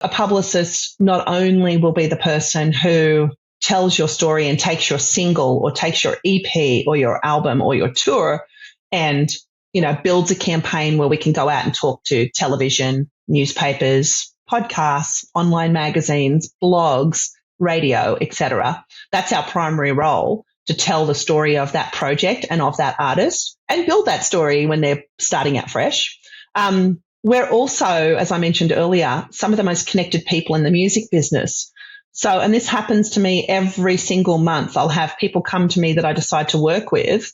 a publicist not only will be the person who tells your story and takes your single or takes your EP or your album or your tour and, builds a campaign where we can go out and talk to television, newspapers, podcasts, online magazines, blogs, radio, etc. That's our primary role, to tell the story of that project and of that artist and build that story when they're starting out fresh. We're also, as I mentioned earlier, some of the most connected people in the music business. So, and this happens to me every single month. I'll have people come to me that I decide to work with,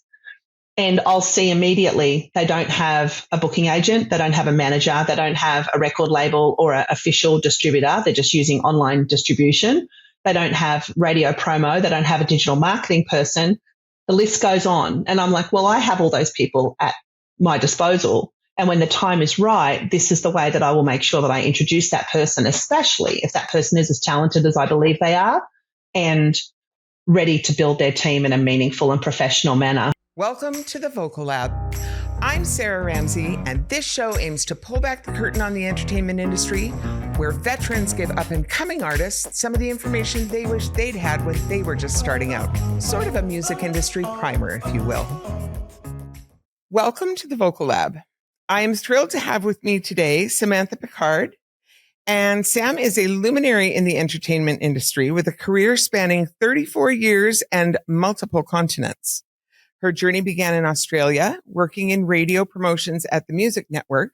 and I'll see immediately they don't have a booking agent, they don't have a manager, they don't have a record label or an official distributor. They're just using online distribution. They don't have radio promo. They don't have a digital marketing person. The list goes on. And I'm like, well, I have all those people at my disposal. And when the time is right, this is the way that I will make sure that I introduce that person, especially if that person is as talented as I believe they are and ready to build their team in a meaningful and professional manner. Welcome to the Vocal Lab. I'm Sarah Ramsey, and this show aims to pull back the curtain on the entertainment industry, where veterans give up-and-coming artists some of the information they wish they'd had when they were just starting out. Sort of a music industry primer, if you will. Welcome to the Vocal Lab. I am thrilled to have with me today Samantha Pickard. And Sam is a luminary in the entertainment industry with a career spanning 34 years and multiple continents. Her journey began in Australia, working in radio promotions at the Music Network,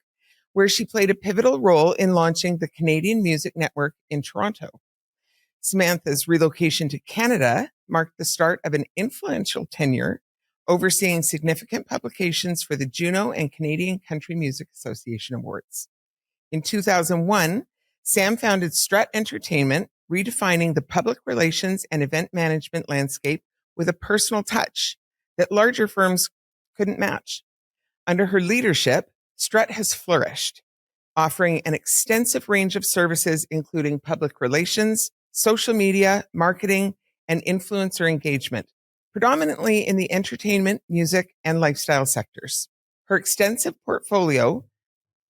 where she played a pivotal role in launching the Canadian Music Network in Toronto. Samantha's relocation to Canada marked the start of an influential tenure, overseeing significant publications for the Juno and Canadian Country Music Association Awards. In 2001, Sam founded Strut Entertainment, redefining the public relations and event management landscape with a personal touch that larger firms couldn't match. Under her leadership, Strut has flourished, offering an extensive range of services, including public relations, social media, marketing, and influencer engagement, predominantly in the entertainment, music, and lifestyle sectors. Her extensive portfolio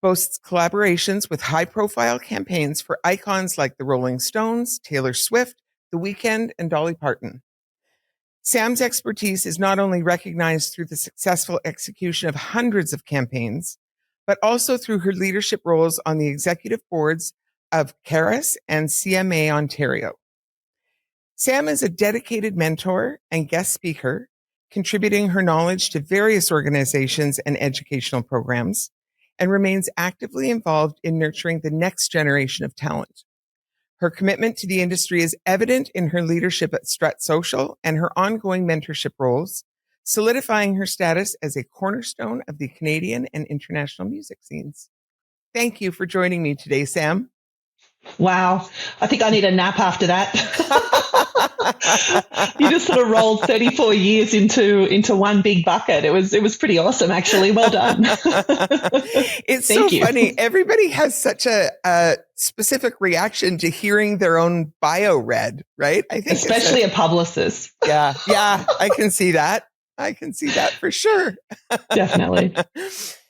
boasts collaborations with high-profile campaigns for icons like the Rolling Stones, Taylor Swift, The Weeknd, and Dolly Parton. Sam's expertise is not only recognized through the successful execution of hundreds of campaigns, but also through her leadership roles on the executive boards of CARAS and CMA Ontario. Sam is a dedicated mentor and guest speaker, contributing her knowledge to various organizations and educational programs, and remains actively involved in nurturing the next generation of talent. Her commitment to the industry is evident in her leadership at Strut Social and her ongoing mentorship roles, solidifying her status as a cornerstone of the Canadian and international music scenes. Thank you for joining me today, Sam. Wow. I think I need a nap after that. You just sort of rolled 34 years into one big bucket. It was pretty awesome, actually. Well done. It's Thank you. Funny. Everybody has such a specific reaction to hearing their own bio read, right? I think especially a publicist. Yeah, I can see that. I can see that for sure. Definitely.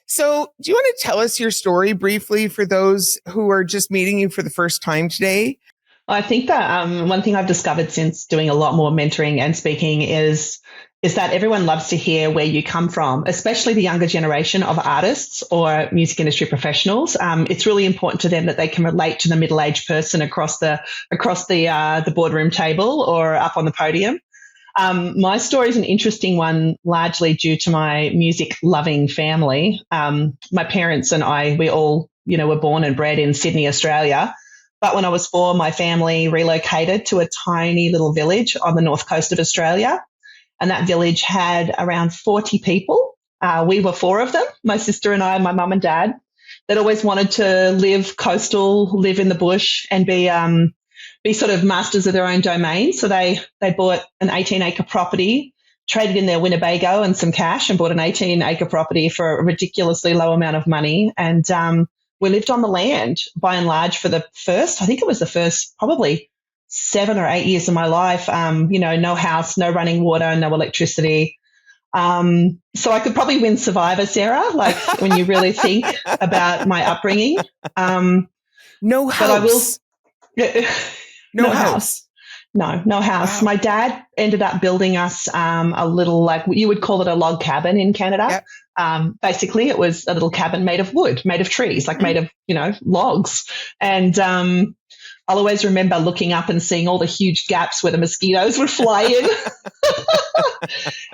So do you want to tell us your story briefly for those who are just meeting you for the first time today? I think that one thing I've discovered since doing a lot more mentoring and speaking is that everyone loves to hear where you come from, especially the younger generation of artists or music industry professionals. It's really important to them that they can relate to the middle-aged person across the boardroom table or up on the podium. My story is an interesting one, largely due to my music-loving family. My parents and I, we all, were born and bred in Sydney, Australia. But when I was 4, my family relocated to a tiny little village on the north coast of Australia. And that village had around 40 people. We were 4 of them, my sister and I, my mum and dad, that always wanted to live coastal, live in the bush and be sort of masters of their own domain. So they bought an 18-acre property, traded in their Winnebago and some cash and bought an 18-acre property for a ridiculously low amount of money. And we lived on the land by and large for the first probably 7 or 8 years of my life. No house, no running water, no electricity. So I could probably win Survivor, Sarah, like when you really think about my upbringing. No house. No house. No house. Wow. My dad ended up building us a little, like you would call it a log cabin in Canada. Yep. Basically, it was a little cabin made of wood, made of trees, like made of, logs. And I'll always remember looking up and seeing all the huge gaps where the mosquitoes would fly in.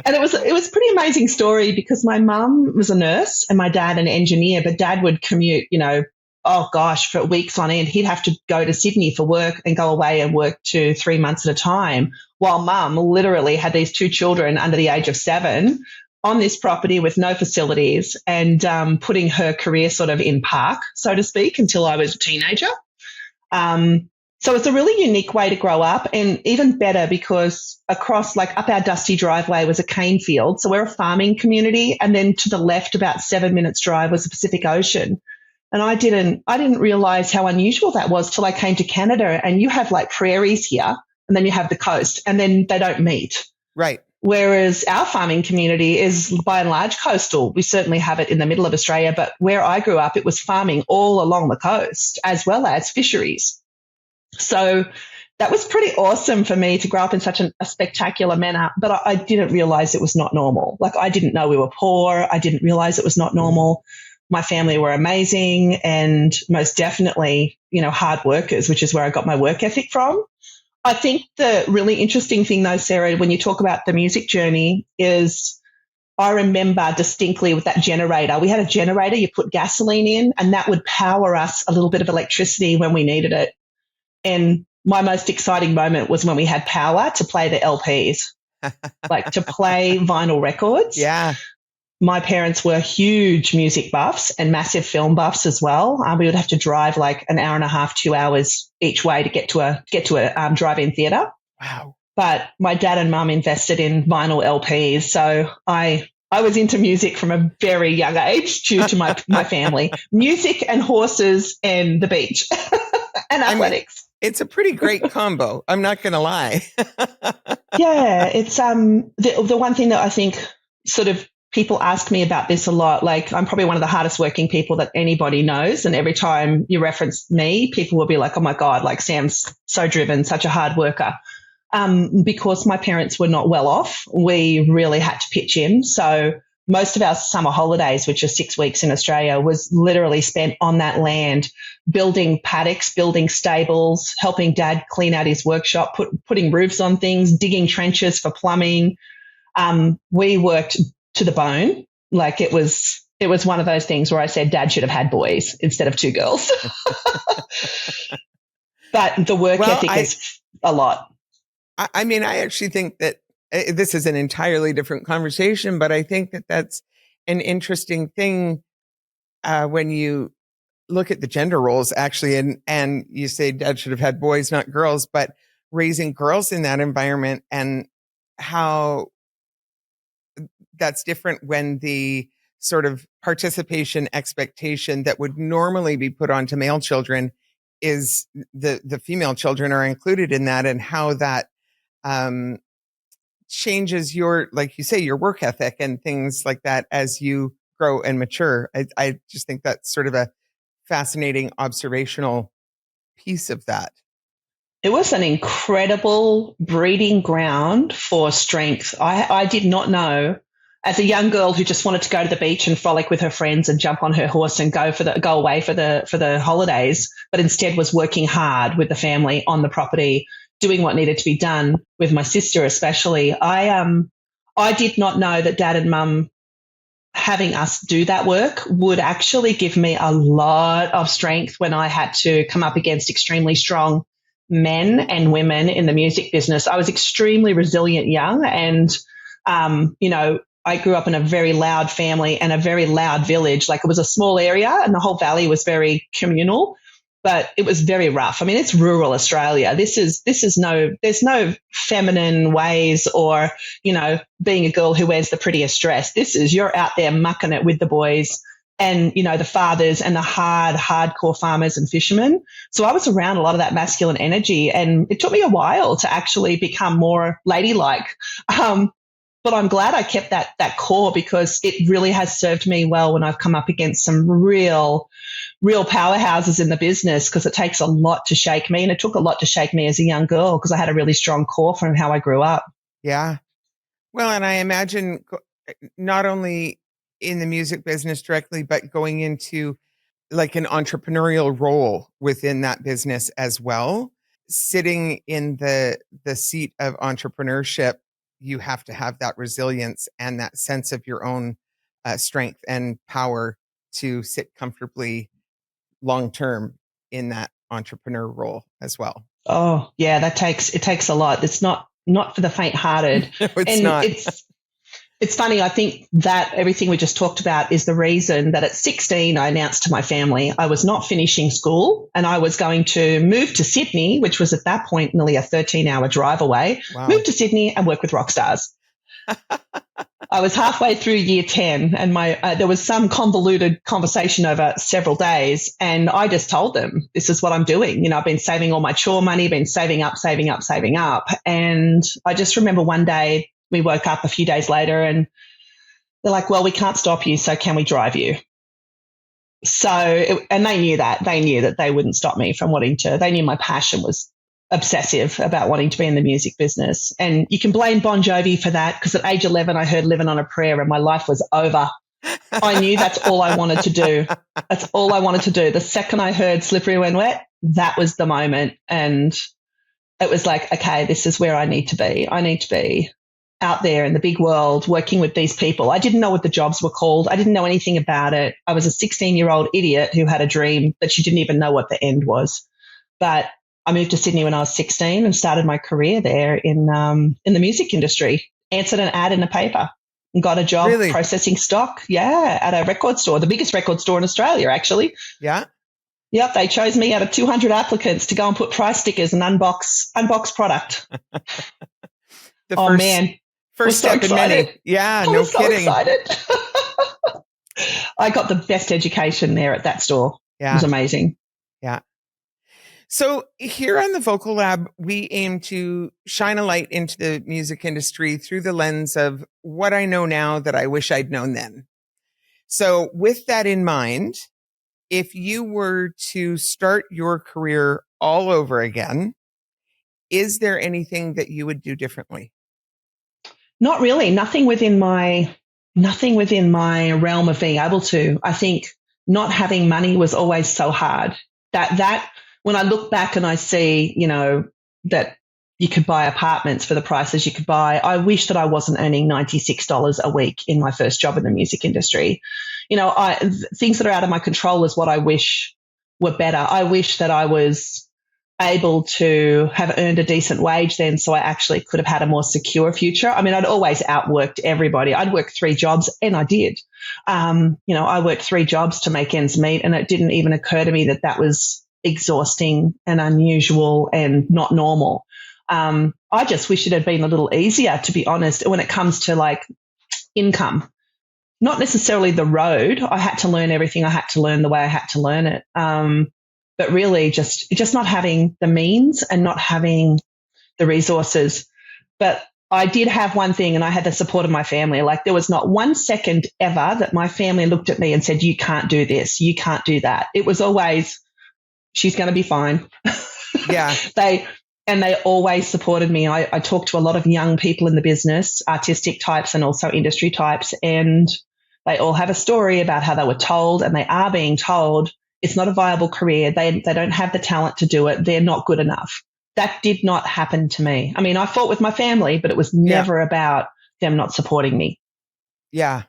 And it was a pretty amazing story because my mum was a nurse and my dad an engineer, but dad would commute, for weeks on end. He'd have to go to Sydney for work and go away and work 2-3 months at a time, while mum literally had these 2 children under the age of 7 on this property with no facilities and putting her career sort of in park, so to speak, until I was a teenager. So it's a really unique way to grow up, and even better because across, like up our dusty driveway was a cane field. So we're a farming community. And then to the left, about 7 minutes drive, was the Pacific Ocean. And I didn't realize how unusual that was till I came to Canada, and you have like prairies here and then you have the coast and then they don't meet. Right. Whereas our farming community is by and large coastal. We certainly have it in the middle of Australia, but where I grew up, it was farming all along the coast as well as fisheries. So that was pretty awesome for me to grow up in such a spectacular manner, but I didn't realize it was not normal. Like I didn't know we were poor. I didn't realize it was not normal. My family were amazing and most definitely, hard workers, which is where I got my work ethic from. I think the really interesting thing though, Sarah, when you talk about the music journey is I remember distinctly with that generator. We had a generator, you put gasoline in and that would power us a little bit of electricity when we needed it. And my most exciting moment was when we had power to play the LPs, like to play vinyl records. Yeah. My parents were huge music buffs and massive film buffs as well. We would have to drive like an hour and a half, 2 hours each way to get to a drive-in theatre. Wow. But my dad and mum invested in vinyl LPs. So I was into music from a very young age due to my family. Music and horses and the beach and athletics. It's a pretty great combo. I'm not going to lie. Yeah, it's the one thing that I think sort of people ask me about this a lot. Like I'm probably one of the hardest working people that anybody knows. And every time you reference me, people will be like, oh my God, like Sam's so driven, such a hard worker. Because my parents were not well off, we really had to pitch in. So most of our summer holidays, which are 6 weeks in Australia, was literally spent on that land, building paddocks, building stables, helping dad clean out his workshop, putting roofs on things, digging trenches for plumbing. We worked to the bone. Like it was one of those things where I said dad should have had boys instead of 2 girls. But the work ethic is a lot. I mean, I actually think that this is an entirely different conversation, but I think that that's an interesting thing when you look at the gender roles, actually, and you say dad should have had boys, not girls, but raising girls in that environment and how that's different when the sort of participation expectation that would normally be put onto male children is the female children are included in that, and how that changes your, like you say, your work ethic and things like that as you grow and mature. I just think that's sort of a fascinating observational piece of that. It was an incredible breeding ground for strength. I did not know, as a young girl who just wanted to go to the beach and frolic with her friends and jump on her horse and go away for the holidays, but instead was working hard with the family on the property, doing what needed to be done with my sister especially. I did not know that dad and mum having us do that work would actually give me a lot of strength when I had to come up against extremely strong men and women in the music business. I was extremely resilient young, and, I grew up in a very loud family and a very loud village. Like it was a small area and the whole valley was very communal, but it was very rough. I mean, it's rural Australia. There's no feminine ways or, being a girl who wears the prettiest dress. You're out there mucking it with the boys and, the fathers and the hardcore farmers and fishermen. So I was around a lot of that masculine energy, and it took me a while to actually become more ladylike. but I'm glad I kept that core, because it really has served me well when I've come up against some real powerhouses in the business, because it takes a lot to shake me. And it took a lot to shake me as a young girl, because I had a really strong core from how I grew up. Yeah. Well, and I imagine not only in the music business directly, but going into like an entrepreneurial role within that business as well. Sitting in the seat of entrepreneurship, you have to have that resilience and that sense of your own strength and power to sit comfortably long term in that entrepreneur role as well. Oh, yeah, it takes a lot. It's not for the faint-hearted. No, it's not. It's funny. I think that everything we just talked about is the reason that at 16, I announced to my family I was not finishing school and I was going to move to Sydney, which was at that point nearly a 13-hour drive away. Wow. Move to Sydney and work with rock stars. I was halfway through year 10 and there was some convoluted conversation over several days, and I just told them, this is what I'm doing. You know, I've been saving all my chore money, been saving up. And I just remember one day we woke up a few days later and they're like, well, we can't stop you, so can we drive you? And they knew that they wouldn't stop me from they knew my passion was obsessive about wanting to be in the music business. And you can blame Bon Jovi for that, because at age 11, I heard Living on a Prayer and my life was over. I knew that's all I wanted to do. That's all I wanted to do. The second I heard Slippery When Wet, that was the moment. And it was like, okay, this is where I need to be. I need to be out there in the big world working with these people. I didn't know what the jobs were called. I didn't know anything about it. I was a 16-year-old idiot who had a dream, but she didn't even know what the end was. But I moved to Sydney when I was 16 and started my career there in the music industry. Answered an ad in the paper and got a job processing stock. Yeah, at a record store, the biggest record store in Australia, actually. Yeah. Yep, they chose me out of 200 applicants to go and put price stickers and unbox product. First step in many. Yeah, no kidding. I was so excited. I got the best education there at that store. Yeah. It was amazing. Yeah. So here on the Vocal Lab, we aim to shine a light into the music industry through the lens of what I know now that I wish I'd known then. So with that in mind, if you were to start your career all over again, is there anything that you would do differently? Not really. Nothing within my realm of being able to. I think not having money was always so hard. That when I look back and I see, you know, that you could buy apartments for the prices you could buy, I wish that I wasn't earning $96 a week in my first job in the music industry. You know, things that are out of my control is what I wish were better. I wish that I was able to have earned a decent wage then, so I actually could have had a more secure future. I mean, I'd always outworked everybody. I'd worked 3 jobs, and I did. You know, I worked 3 jobs to make ends meet, and it didn't even occur to me that that was exhausting and unusual and not normal. I just wish it had been a little easier, to be honest, when it comes to like income. Not necessarily the road. I had to learn everything. I had to learn the way I had to learn it. But really just not having the means and not having the resources. But I did have one thing, and I had the support of my family. Like, there was not one second ever that my family looked at me and said, you can't do this, you can't do that. It was always, she's going to be fine. Yeah. They always supported me. I talked to a lot of young people in the business, artistic types and also industry types, and they all have a story about how they were told, and they are being told, it's not a viable career. They don't have the talent to do it. They're not good enough. That did not happen to me. I mean, I fought with my family, but it was never about them not supporting me. Yeah.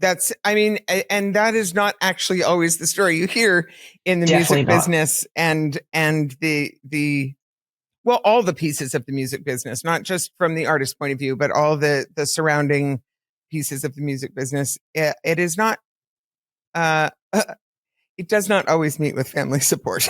And that is not actually always the story you hear in the music business and all the pieces of the music business, not just from the artist point of view, but all the surrounding pieces of the music business. It is not, it does not always meet with family support.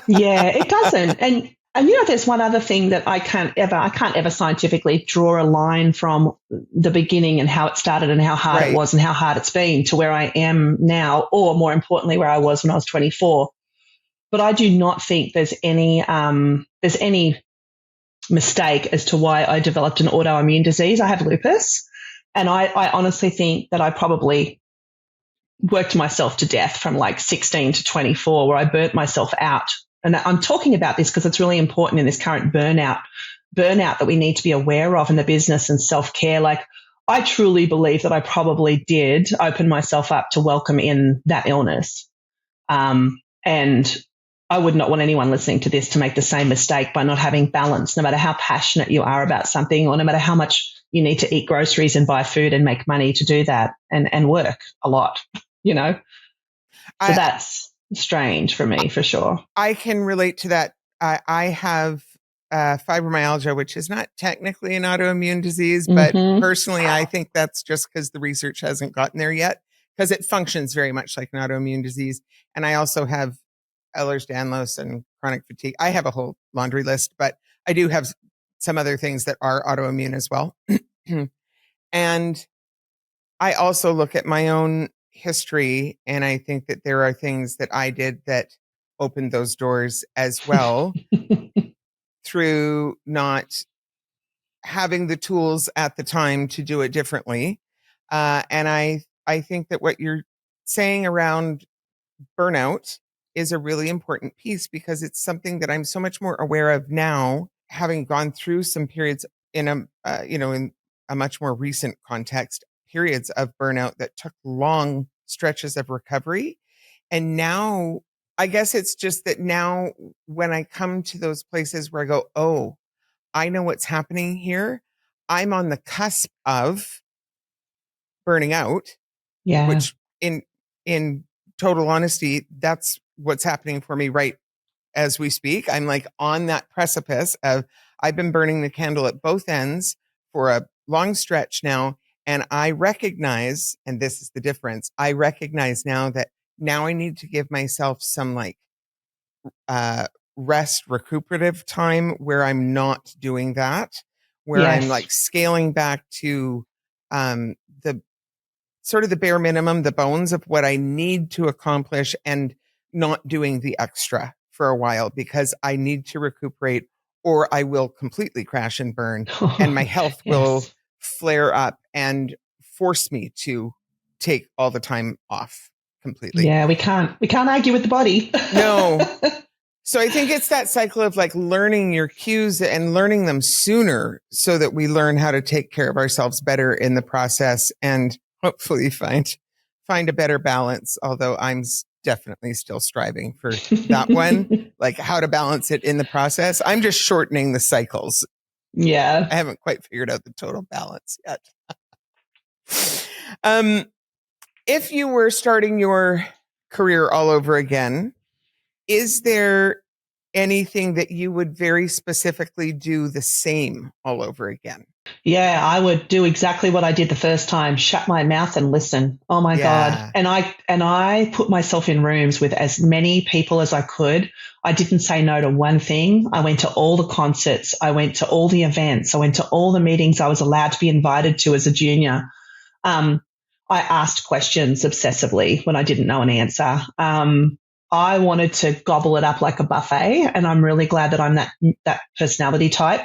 Yeah, it doesn't. And you know, there's one other thing that I can't ever scientifically draw a line from the beginning and how it started and how hard it was and how hard it's been to where I am now, or more importantly, where I was when I was 24. But I do not think there's any mistake as to why I developed an autoimmune disease. I have lupus, and I honestly think that I probably worked myself to death from like 16 to 24, where I burnt myself out. And I'm talking about this because it's really important in this current burnout that we need to be aware of in the business and self-care. Like, I truly believe that I probably did open myself up to welcome in that illness. And I would not want anyone listening to this to make the same mistake by not having balance, no matter how passionate you are about something, or no matter how much you need to eat groceries and buy food and make money to do that and work a lot, you know? So that's strange for me, for sure. I can relate to that. I have fibromyalgia, which is not technically an autoimmune disease, but personally, I think that's just because the research hasn't gotten there yet, because it functions very much like an autoimmune disease. And I also have Ehlers-Danlos and chronic fatigue. I have a whole laundry list, but I do have some other things that are autoimmune as well. And I also look at my own history, and I think that there are things that I did that opened those doors as well through not having the tools at the time to do it differently. And I think that what you're saying around burnout is a really important piece, because it's something that I'm so much more aware of now, having gone through some periods in in a much more recent context, periods of burnout that took long stretches of recovery. And now, I guess it's just that now when I come to those places where I go, oh, I know what's happening here. I'm on the cusp of burning out, which in total honesty, that's what's happening for me right as we speak. I'm like on that precipice of, I've been burning the candle at both ends for a long stretch now. And I recognize, and this is the difference, I recognize now that now I need to give myself some like rest, recuperative time where I'm not doing that, where I'm like scaling back to the sort of the bare minimum, the bones of what I need to accomplish, and not doing the extra for a while, because I need to recuperate, or I will completely crash and burn, and my health will flare up and force me to take all the time off completely. Yeah, we can't argue with the body. No. So I think it's that cycle of like learning your cues and learning them sooner, so that we learn how to take care of ourselves better in the process, and hopefully find a better balance. Although I'm definitely still striving for that one, like how to balance it in the process. I'm just shortening the cycles. Yeah. I haven't quite figured out the total balance yet. If you were starting your career all over again, is there anything that you would very specifically do the same all over again? Yeah, I would do exactly what I did the first time, shut my mouth and listen. Oh my God. And I put myself in rooms with as many people as I could. I didn't say no to one thing. I went to all the concerts. I went to all the events. I went to all the meetings I was allowed to be invited to as a junior. I asked questions obsessively when I didn't know an answer. I wanted to gobble it up like a buffet, and I'm really glad that I'm that personality type.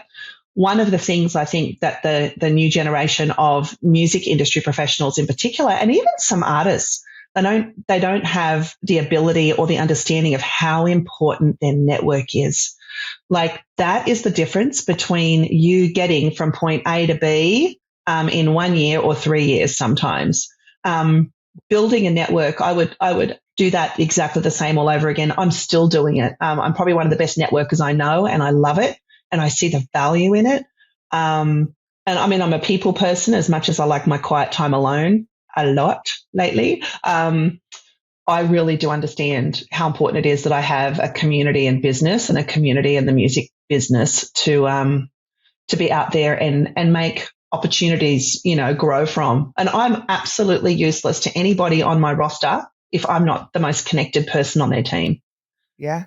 One of the things I think that the new generation of music industry professionals in particular, and even some artists, they don't have the ability or the understanding of how important their network is. Like, that is the difference between you getting from point A to B in 1 year or 3 years sometimes. Building a network, I would do that exactly the same all over again. I'm still doing it. I'm probably one of the best networkers I know, and I love it, and I see the value in it. And I mean, I'm a people person as much as I like my quiet time alone a lot lately. I really do understand how important it is that I have a community in business and a community in the music business to be out there and make opportunities, grow from. And I'm absolutely useless to anybody on my roster if I'm not the most connected person on their team. Yeah.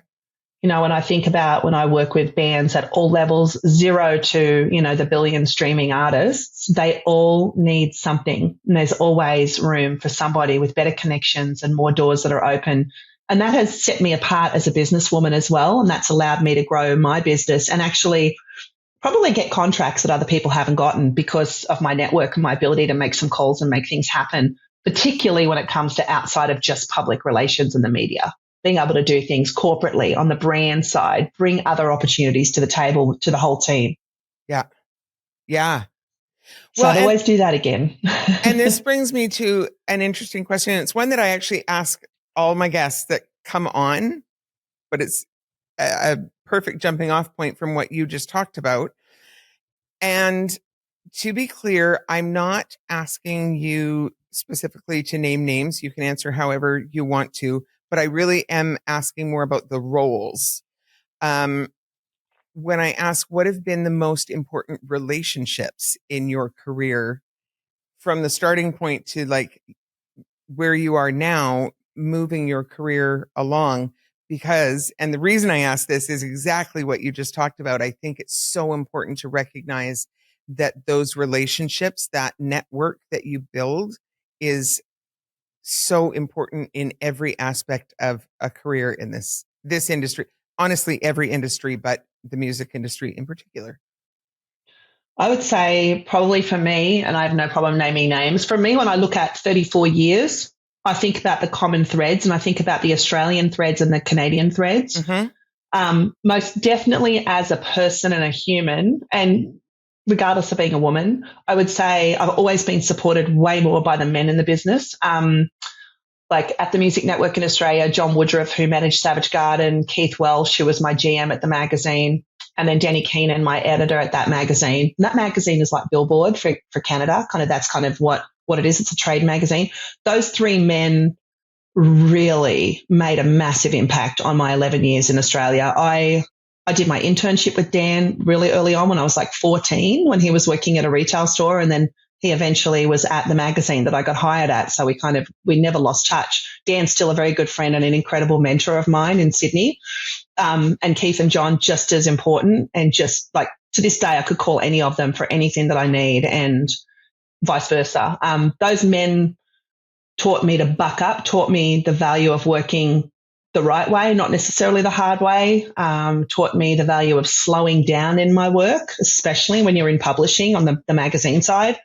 When I think about when I work with bands at all levels, 0 to, the billion streaming artists, they all need something. And there's always room for somebody with better connections and more doors that are open. And that has set me apart as a businesswoman as well. And that's allowed me to grow my business and actually probably get contracts that other people haven't gotten because of my network and my ability to make some calls and make things happen, particularly when it comes to outside of just public relations and the media. Being able to do things corporately on the brand side, bring other opportunities to the table to the whole team. Yeah. Yeah. So I'd always do that again. And this brings me to an interesting question. It's one that I actually ask all my guests that come on, but it's a perfect jumping off point from what you just talked about. And to be clear, I'm not asking you specifically to name names. You can answer however you want to, but I really am asking more about the roles. When I ask what have been the most important relationships in your career from the starting point to like where you are now, moving your career along, because, and the reason I ask this is exactly what you just talked about. I think it's so important to recognize that those relationships, that network that you build is so important in every aspect of a career in this industry. Honestly, every industry, but the music industry in particular. I would say probably for me, and I have no problem naming names, for me, when I look at 34 years, I think about the common threads and I think about the Australian threads and the Canadian threads. Mm-hmm. Most definitely as a person and a human, and regardless of being a woman, I would say I've always been supported way more by the men in the business. Like at the Music Network in Australia, John Woodruff, who managed Savage Garden, Keith Welsh, who was my GM at the magazine, and then Danny Keenan, my editor at that magazine. And that magazine is like Billboard for Canada. That's kind of what it is. It's a trade magazine. Those three men really made a massive impact on my 11 years in Australia. I did my internship with Dan really early on when I was like 14, when he was working at a retail store, and then he eventually was at the magazine that I got hired at. So we never lost touch. Dan's still a very good friend and an incredible mentor of mine in Sydney. And Keith and John, just as important. And just like to this day, I could call any of them for anything that I need and vice versa. Those men taught me to buck up, taught me the value of working the right way, not necessarily the hard way, taught me the value of slowing down in my work, especially when you're in publishing on the magazine side.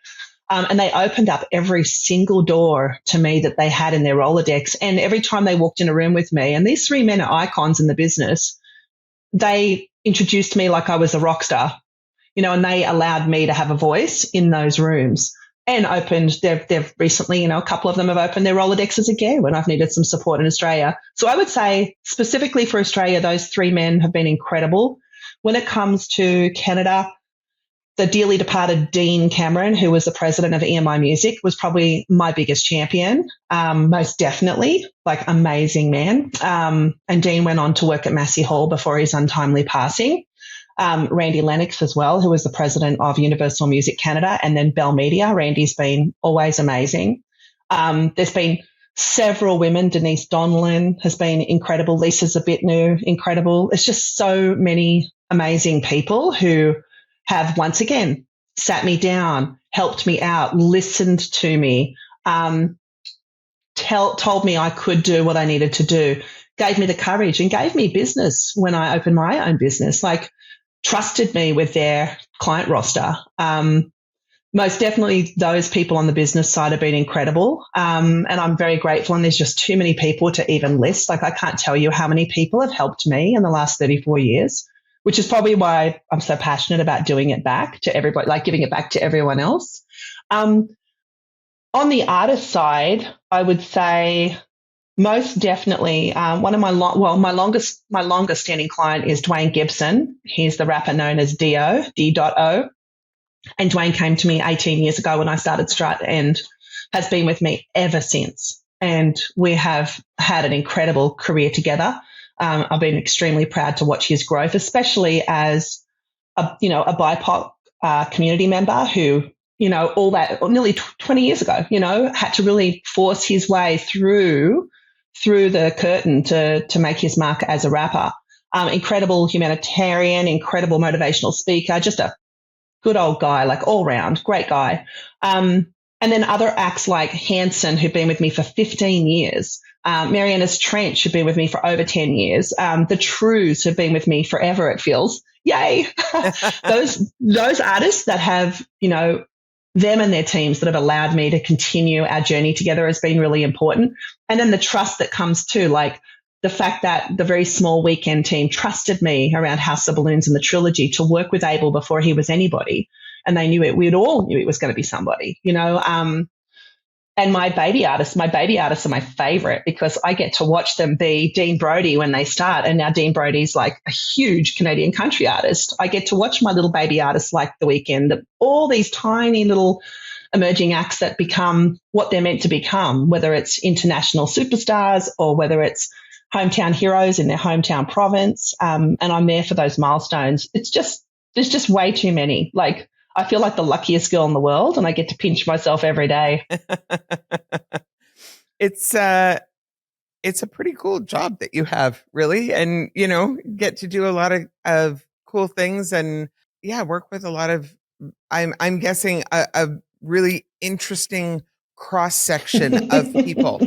And they opened up every single door to me that they had in their Rolodex. And every time they walked in a room with me, and these three men are icons in the business, they introduced me like I was a rock star, and they allowed me to have a voice in those rooms. And they've recently, a couple of them have opened their Rolodexes again when I've needed some support in Australia. So I would say specifically for Australia, those three men have been incredible. When it comes to Canada, the dearly departed Dean Cameron, who was the president of EMI Music, was probably my biggest champion, most definitely, like amazing man. And Dean went on to work at Massey Hall before his untimely passing. Randy Lennox as well, who was the president of Universal Music Canada, and then Bell Media. Randy's been always amazing. There's been several women. Denise Donlin has been incredible. Lisa Zabitnu, incredible. It's just so many amazing people who have once again sat me down, helped me out, listened to me, told me I could do what I needed to do, gave me the courage and gave me business when I opened my own business, like trusted me with their client roster. Most definitely those people on the business side have been incredible. And I'm very grateful. And there's just too many people to even list. Like I can't tell you how many people have helped me in the last 34 years. Which is probably why I'm so passionate about doing it back to everybody, like giving it back to everyone else. On the artist side, I would say most definitely one of my longest standing client is Dwayne Gibson. He's the rapper known as D.O. And Dwayne came to me 18 years ago when I started Strut and has been with me ever since. And we have had an incredible career together. I've been extremely proud to watch his growth, especially as a BIPOC community member who, all that nearly 20 years ago, had to really force his way through the curtain to make his mark as a rapper. Incredible humanitarian, incredible motivational speaker, just a good old guy, like all round, great guy. And then other acts like Hanson, who've been with me for 15 years. Mariana's Trench, who've been with me for over 10 years. The Trues, who've been with me forever, it feels. Yay. those artists that have, them and their teams that have allowed me to continue our journey together has been really important. And then the trust that comes too, like the fact that the very small weekend team trusted me around House of Balloons and the trilogy to work with Abel before he was anybody. And they knew it. We all knew it was going to be somebody, and my baby artists are my favorite because I get to watch them be Dean Brody when they start. And now Dean Brody's like a huge Canadian country artist. I get to watch my little baby artists like The Weeknd, all these tiny little emerging acts that become what they're meant to become, whether it's international superstars or whether it's hometown heroes in their hometown province. And I'm there for those milestones. There's just way too many. Like, I feel like the luckiest girl in the world, and I get to pinch myself every day. It's a pretty cool job that you have, really. And, get to do a lot of cool things and work with a lot of, I'm guessing a really interesting cross section of people.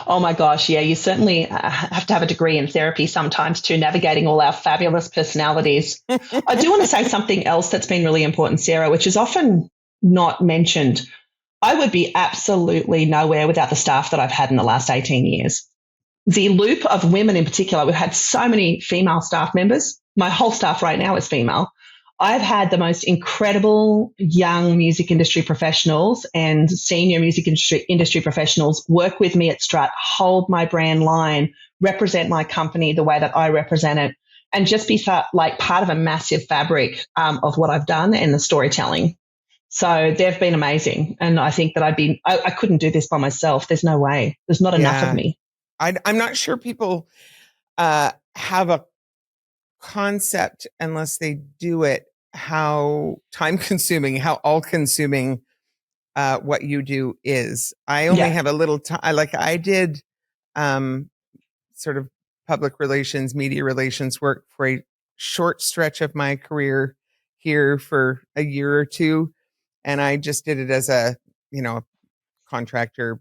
Oh my gosh. Yeah. You certainly have to have a degree in therapy sometimes to navigating all our fabulous personalities. I do want to say something else that's been really important, Sarah, which is often not mentioned. I would be absolutely nowhere without the staff that I've had in the last 18 years. The loop of women in particular, we've had so many female staff members. My whole staff right now is female. I've had the most incredible young music industry professionals and senior music industry professionals work with me at Strut, hold my brand line, represent my company the way that I represent it, and just be like part of a massive fabric of what I've done and the storytelling. So they've been amazing. And I think that I couldn't do this by myself. There's no way. There's not enough of me. I'm not sure people have a concept unless they do it, how time consuming, how all consuming what you do is. I only have a little time. I did sort of public relations, media relations work for a short stretch of my career here for a year or two. And I just did it as a, contractor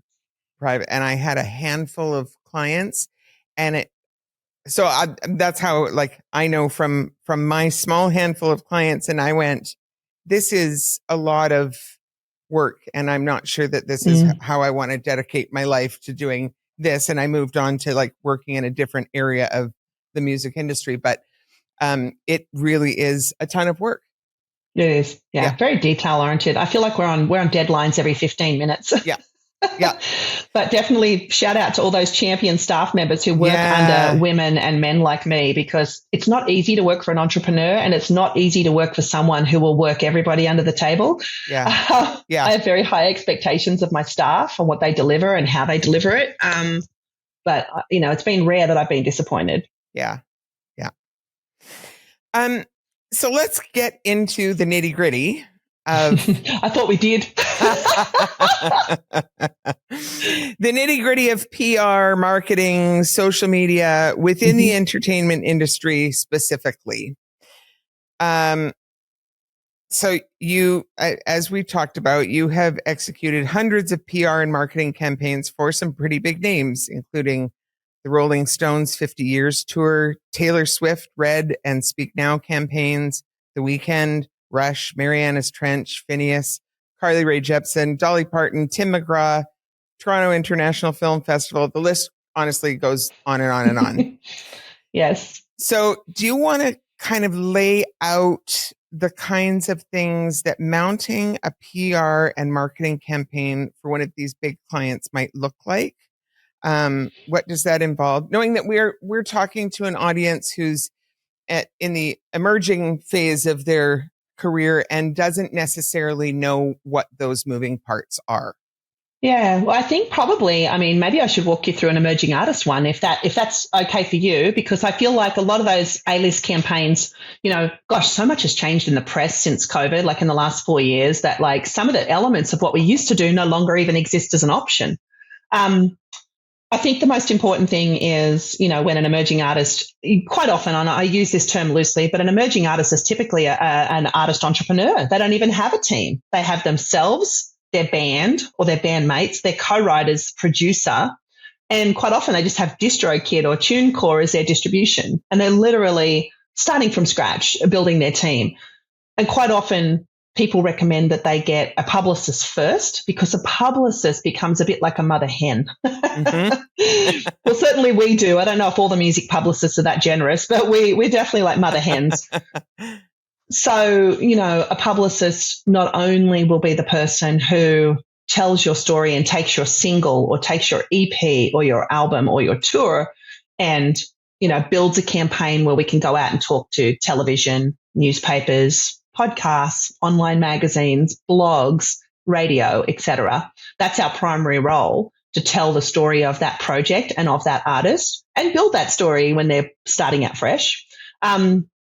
private. And I had a handful of clients, and that's how, I know from my small handful of clients, and I went, this is a lot of work, and I'm not sure that this is how I want to dedicate my life to doing this. And I moved on to working in a different area of the music industry, but it really is a ton of work. It is. Yeah. Very detail oriented. I feel like we're on deadlines every 15 minutes. Yeah. But definitely shout out to all those champion staff members who work under women and men like me, because it's not easy to work for an entrepreneur, and it's not easy to work for someone who will work everybody under the table. I have very high expectations of my staff and what they deliver and how they deliver it. But it's been rare that I've been disappointed. Yeah. So let's get into the nitty gritty. I thought we did. The nitty gritty of PR, marketing, social media within the entertainment industry specifically. So you, as we talked about, you have executed hundreds of PR and marketing campaigns for some pretty big names, including the Rolling Stones 50 Years Tour, Taylor Swift, Red and Speak Now campaigns, The Weeknd, Rush, Mariana's Trench, Phineas, Carly Rae Jepsen, Dolly Parton, Tim McGraw, Toronto International Film Festival. The list honestly goes on and on and on. Yes. So do you want to kind of lay out the kinds of things that mounting a PR and marketing campaign for one of these big clients might look like? What does that involve? Knowing that we're talking to an audience who's in the emerging phase of their career and doesn't necessarily know what those moving parts are. Yeah, well, I think probably, maybe I should walk you through an emerging artist one if that's okay for you, because I feel like a lot of those A-list campaigns, so much has changed in the press since COVID, like in the last 4 years, that some of the elements of what we used to do no longer even exist as an option. I think the most important thing is, when an emerging artist, quite often, and I use this term loosely, but an emerging artist is typically an artist entrepreneur. They don't even have a team. They have themselves, their band or their bandmates, their co-writers, producer, and quite often they just have DistroKid or TuneCore as their distribution. And they're literally starting from scratch, building their team. And quite often people recommend that they get a publicist first, because a publicist becomes a bit like a mother hen. Mm-hmm. Well, certainly we do. I don't know if all the music publicists are that generous, but we're definitely like mother hens. So, a publicist not only will be the person who tells your story and takes your single or takes your EP or your album or your tour and, builds a campaign where we can go out and talk to television, newspapers, podcasts, online magazines, blogs, radio, etc. That's our primary role, to tell the story of that project and of that artist and build that story when they're starting out fresh.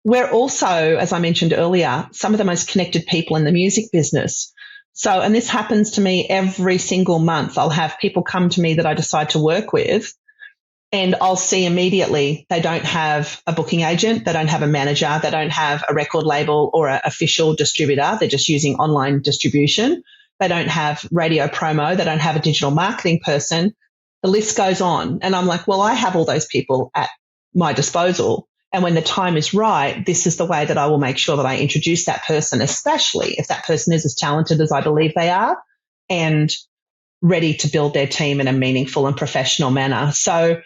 We're also, as I mentioned earlier, some of the most connected people in the music business. So, and this happens to me every single month. I'll have people come to me that I decide to work with, and I'll see immediately they don't have a booking agent, they don't have a manager, they don't have a record label or an official distributor. They're just using online distribution. They don't have radio promo. They don't have a digital marketing person. The list goes on. And I'm like, well, I have all those people at my disposal. And when the time is right, this is the way that I will make sure that I introduce that person, especially if that person is as talented as I believe they are and ready to build their team in a meaningful and professional manner. So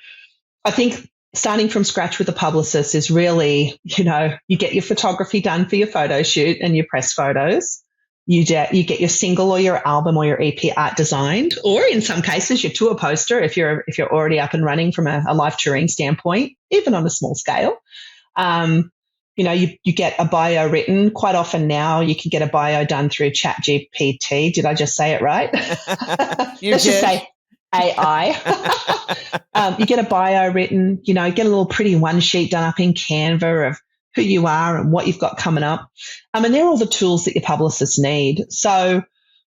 I think starting from scratch with a publicist is really, you get your photography done for your photo shoot and your press photos. You get your single or your album or your EP art designed, or in some cases your tour poster if you're already up and running from a live touring standpoint, even on a small scale. You get a bio written. Quite often now you can get a bio done through ChatGPT. Did I just say it right? Let's just say AI. You get a bio written, get a little pretty one sheet done up in Canva of who you are and what you've got coming up. And they're all the tools that your publicists need. So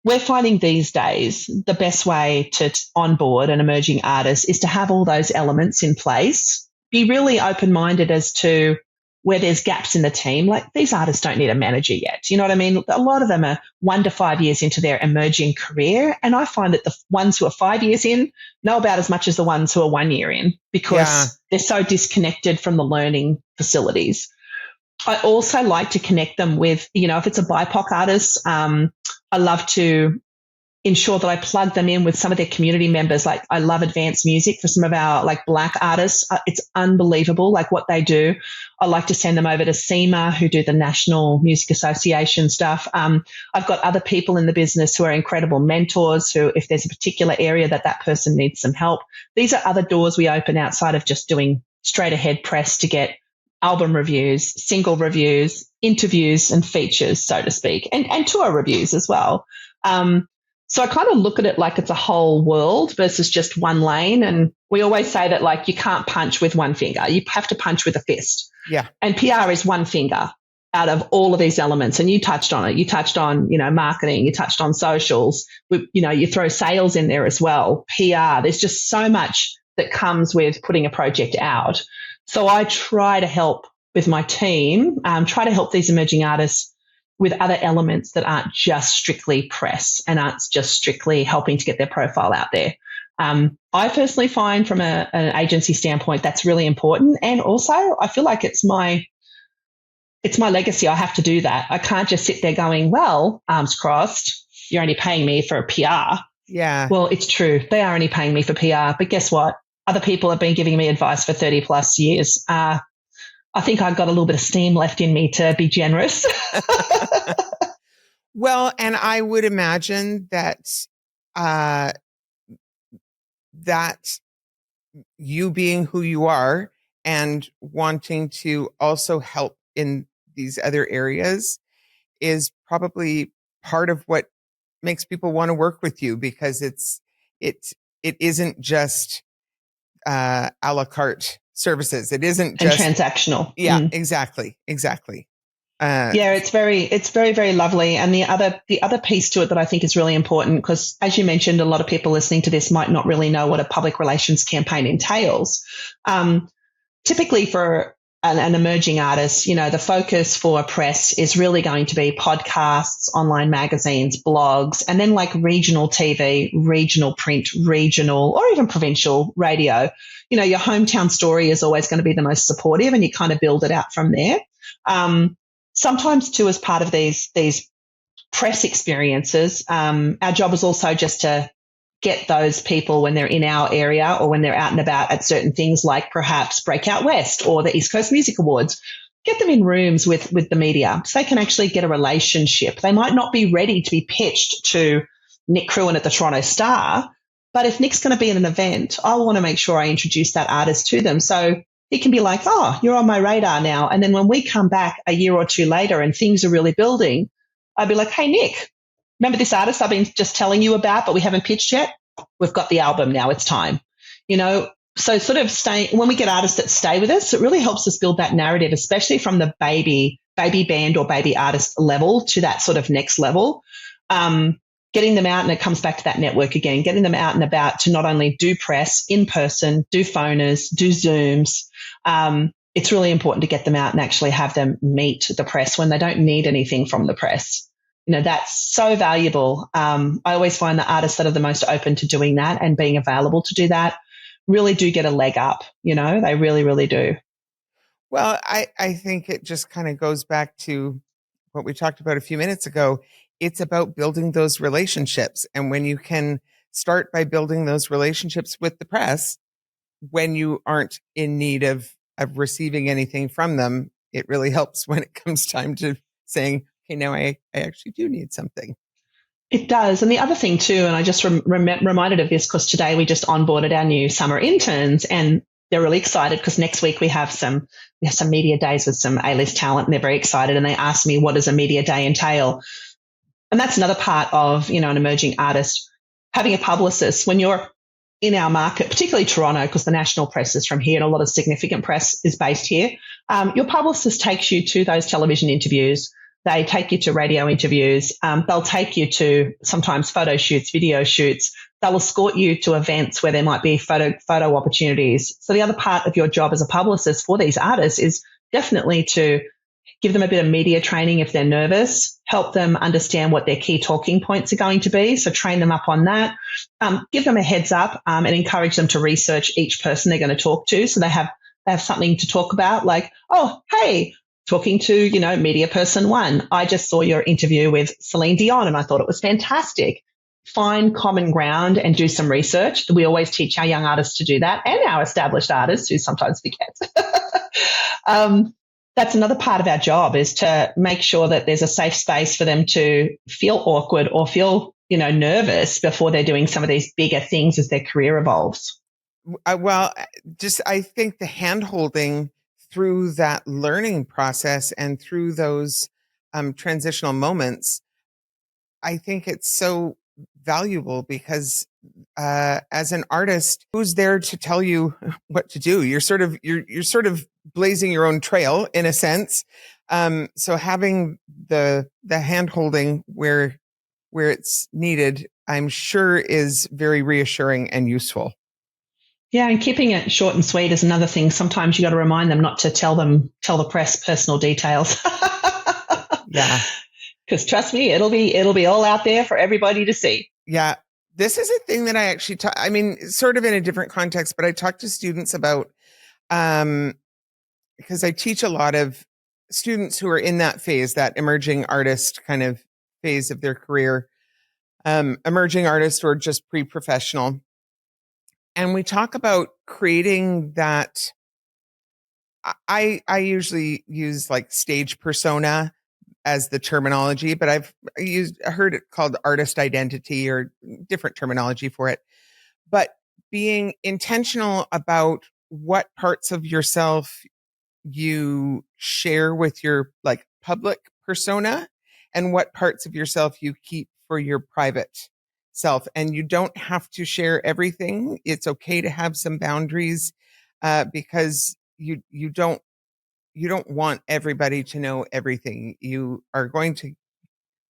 we're finding these days the best way to onboard an emerging artist is to have all those elements in place. Be really open-minded as to where there's gaps in the team. Like, these artists don't need a manager yet. You know what I mean? A lot of them are 1 to 5 years into their emerging career. And I find that the ones who are 5 years in know about as much as the ones who are 1 year in, because they're so disconnected from the learning facilities. I also like to connect them with, if it's a BIPOC artist, I love to ensure that I plug them in with some of their community members. Like, I love advanced music for some of our Black artists. It's unbelievable, what they do. I like to send them over to SEMA, who do the National Music Association stuff. I've got other people in the business who are incredible mentors, who, if there's a particular area that person needs some help, these are other doors we open outside of just doing straight ahead press to get album reviews, single reviews, interviews and features, so to speak, and tour reviews as well. So I kind of look at it like it's a whole world versus just one lane. And we always say that you can't punch with one finger. You have to punch with a fist. Yeah. And PR is one finger out of all of these elements. And you touched on it. You touched on, marketing. You touched on socials. You throw sales in there as well. PR. There's just so much that comes with putting a project out. So I try to help with my team, try to help these emerging artists with other elements that aren't just strictly press and aren't just strictly helping to get their profile out there. I personally find from an agency standpoint that's really important. And also I feel like it's my legacy. I have to do that. I can't just sit there going, well, arms crossed, you're only paying me for a PR. Yeah. Well, it's true. They are only paying me for PR. But guess what? Other people have been giving me advice for 30 plus years. I think I've got a little bit of steam left in me to be generous. Well, and I would imagine that that you being who you are and wanting to also help in these other areas is probably part of what makes people want to work with you, because it isn't just a la carte services. It isn't just transactional. Yeah, exactly. It's very, very lovely. And the other piece to it that I think is really important, because as you mentioned, a lot of people listening to this might not really know what a public relations campaign entails. Typically for an emerging artist, the focus for press is really going to be podcasts, online magazines, blogs, and then like regional TV, regional print, regional, or even provincial radio. Your hometown story is always going to be the most supportive, and you kind of build it out from there. Sometimes too, as part of these press experiences, our job is also just to get those people when they're in our area or when they're out and about at certain things like perhaps Breakout West or the East Coast Music Awards, get them in rooms with the media so they can actually get a relationship. They might not be ready to be pitched to Nick Cruin at the Toronto Star, but if Nick's going to be at an event, I want to make sure I introduce that artist to them. So it can be like, oh, you're on my radar now. And then when we come back a year or two later and things are really building, I'd be like, hey, Nick, remember this artist I've been just telling you about, but we haven't pitched yet? We've got the album now. It's time. So sort of when we get artists that stay with us, it really helps us build that narrative, especially from the baby band or baby artist level to that sort of next level. Getting them out, and it comes back to that network again, getting them out and about to not only do press in person, do phoners, do Zooms. It's really important to get them out and actually have them meet the press when they don't need anything from the press. That's so valuable. I always find the artists that are the most open to doing that and being available to do that really do get a leg up. They really, really do. Well, I think it just kind of goes back to what we talked about a few minutes ago. It's about building those relationships. And when you can start by building those relationships with the press, when you aren't in need of receiving anything from them, it really helps when it comes time to saying, okay, now I actually do need something. It does. And the other thing too, and I just reminded of this because today we just onboarded our new summer interns, and they're really excited because next week we have some media days with some A-list talent, and they're very excited. And they asked me, what does a media day entail? And that's another part of, an emerging artist, having a publicist. When you're in our market, particularly Toronto, because the national press is from here and a lot of significant press is based here, your publicist takes you to those television interviews. They take you to radio interviews. They'll take you to sometimes photo shoots, video shoots. They'll escort you to events where there might be photo opportunities. So the other part of your job as a publicist for these artists is definitely to give them a bit of media training if they're nervous, help them understand what their key talking points are going to be. So train them up on that, give them a heads up and encourage them to research each person they're going to talk to. So they have something to talk about, like, oh, hey, talking to, media person one, I just saw your interview with Celine Dion and I thought it was fantastic. Find common ground and do some research. We always teach our young artists to do that, and our established artists who sometimes forget. That's another part of our job, is to make sure that there's a safe space for them to feel awkward or feel, nervous before they're doing some of these bigger things as their career evolves. I think the hand-holding through that learning process and through those transitional moments, I think it's so valuable because as an artist, who's there to tell you what to do? You're sort of blazing your own trail in a sense. So having the hand holding where it's needed, I'm sure is very reassuring and useful. Yeah, and keeping it short and sweet is another thing. Sometimes you got to remind them not to tell the press personal details. Yeah. Because trust me, it'll be all out there for everybody to see. Yeah. This is a thing that I actually sort of in a different context, but I talk to students about, because I teach a lot of students who are in that phase, that emerging artist kind of phase of their career, emerging artists or just pre-professional. And we talk about creating that. I usually use like stage persona as the terminology, but I heard it called artist identity or different terminology for it. But being intentional about what parts of yourself you share with your like public persona and what parts of yourself you keep for your private self. And you don't have to share everything. It's okay to have some boundaries because you don't want everybody to know everything. You are going to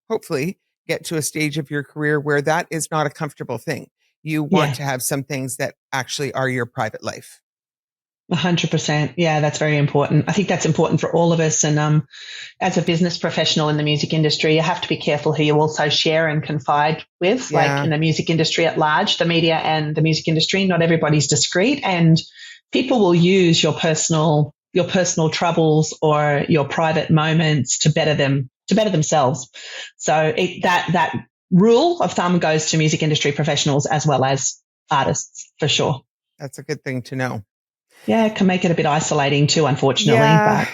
hopefully get to a stage of your career where that is not a comfortable thing. You want to have some things that actually are your private life. 100%. Yeah, that's very important. I think that's important for all of us. And as a business professional in the music industry, you have to be careful who you also share and confide with. Yeah. Like in the music industry at large, the media and the music industry, not everybody's discreet, and people will use your personal troubles or your private moments to better themselves. So that rule of thumb goes to music industry professionals as well as artists, for sure. That's a good thing to know. Yeah, it can make it a bit isolating too, unfortunately. Yeah. But,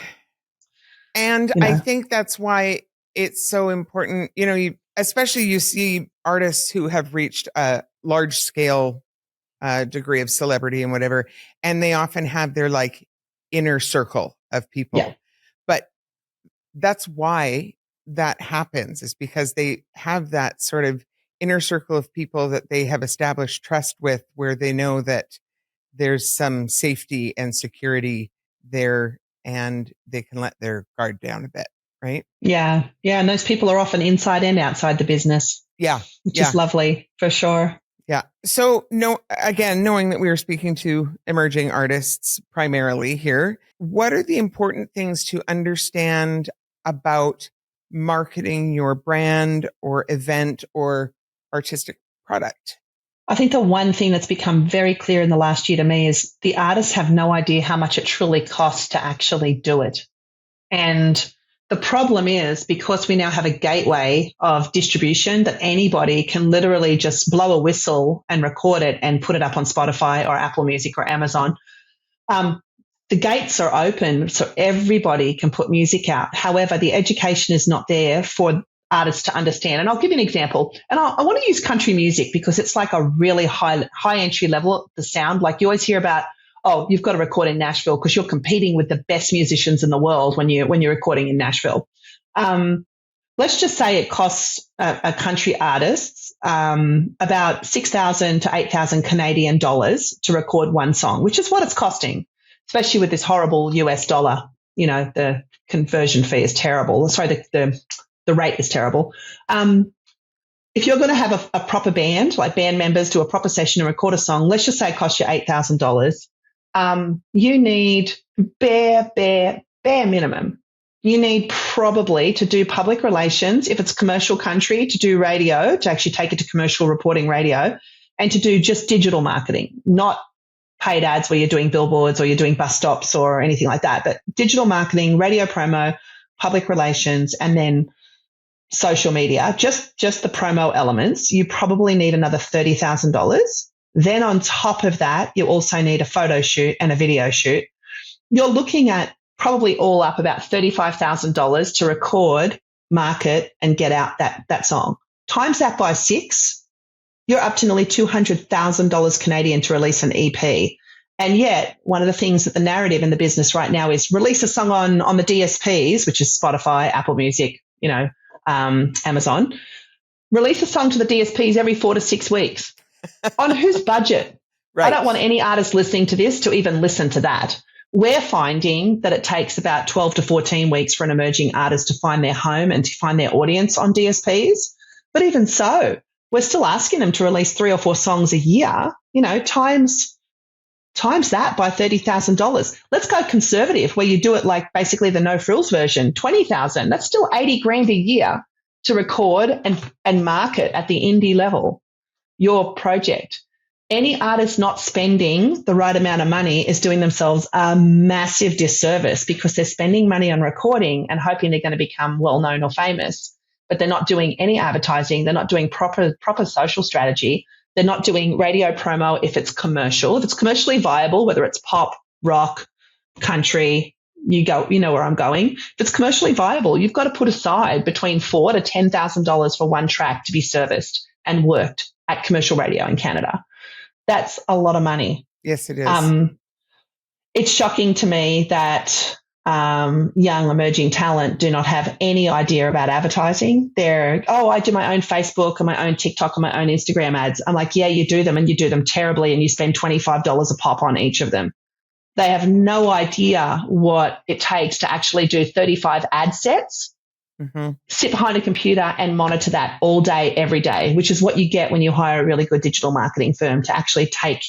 and I think that's why it's so important. Especially you see artists who have reached a large scale degree of celebrity and whatever, and they often have their like inner circle of people. Yeah. But that's why that happens, is because they have that sort of inner circle of people that they have established trust with, where they know that there's some safety and security there and they can let their guard down a bit, right? Yeah. Yeah. And those people are often inside and outside the business. Yeah. Which is lovely, for sure. Yeah. So knowing that we are speaking to emerging artists primarily here, what are the important things to understand about marketing your brand or event or artistic product? I think the one thing that's become very clear in the last year to me is the artists have no idea how much it truly costs to actually do it. And the problem is, because we now have a gateway of distribution that anybody can literally just blow a whistle and record it and put it up on Spotify or Apple Music or Amazon. The gates are open so everybody can put music out. However, the education is not there for artists to understand. And I'll give you an example. And I want to use country music because it's like a really high entry level, the sound. Like you always hear about, oh, you've got to record in Nashville because you're competing with the best musicians in the world when you're recording in Nashville. Let's just say it costs a country artist about 6,000 to 8,000 Canadian dollars to record one song, which is what it's costing, especially with this horrible US dollar. The conversion fee is terrible. Sorry, the rate is terrible. If you're going to have a proper band, like band members do a proper session and record a song, let's just say it costs you $8,000. You need bare minimum. You need probably to do public relations, if it's commercial country, to do radio, to actually take it to commercial reporting radio, and to do just digital marketing, not paid ads where you're doing billboards or you're doing bus stops or anything like that, but digital marketing, radio promo, public relations, and then social media, just the promo elements. You probably need another $30,000. Then on top of that, you also need a photo shoot and a video shoot. You're looking at probably all up about $35,000 to record, market, and get out that song. Times that by 6, you're up to nearly $200,000 Canadian to release an EP. And yet, one of the things that the narrative in the business right now is release a song on the DSPs, which is Spotify, Apple Music, Amazon. Release a song to the DSPs every 4 to 6 weeks. On whose budget? Right. I don't want any artist listening to this to even listen to that. We're finding that it takes about 12 to 14 weeks for an emerging artist to find their home and to find their audience on DSPs. But even so, we're still asking them to release 3 or 4 songs a year, times that by $30,000. Let's go conservative, where you do it like basically the no frills version, $20,000. That's still $80,000 a year to record and market at the indie level your project. Any artist not spending the right amount of money is doing themselves a massive disservice, because they're spending money on recording and hoping they're going to become well-known or famous, but they're not doing any advertising. They're not doing proper social strategy. They're not doing radio promo if it's commercial. If it's commercially viable, whether it's pop, rock, country, you know where I'm going. If it's commercially viable, you've got to put aside between $4,000 to $10,000 for one track to be serviced and worked at commercial radio in Canada. That's a lot of money. Yes, it is. It's shocking to me that young emerging talent do not have any idea about advertising. I do my own Facebook and my own TikTok and my own Instagram ads. I'm like, yeah, you do them, and you do them terribly, and you spend $25 a pop on each of them. They have no idea what it takes to actually do 35 ad sets, sit behind a computer and monitor that all day, every day, which is what you get when you hire a really good digital marketing firm to actually take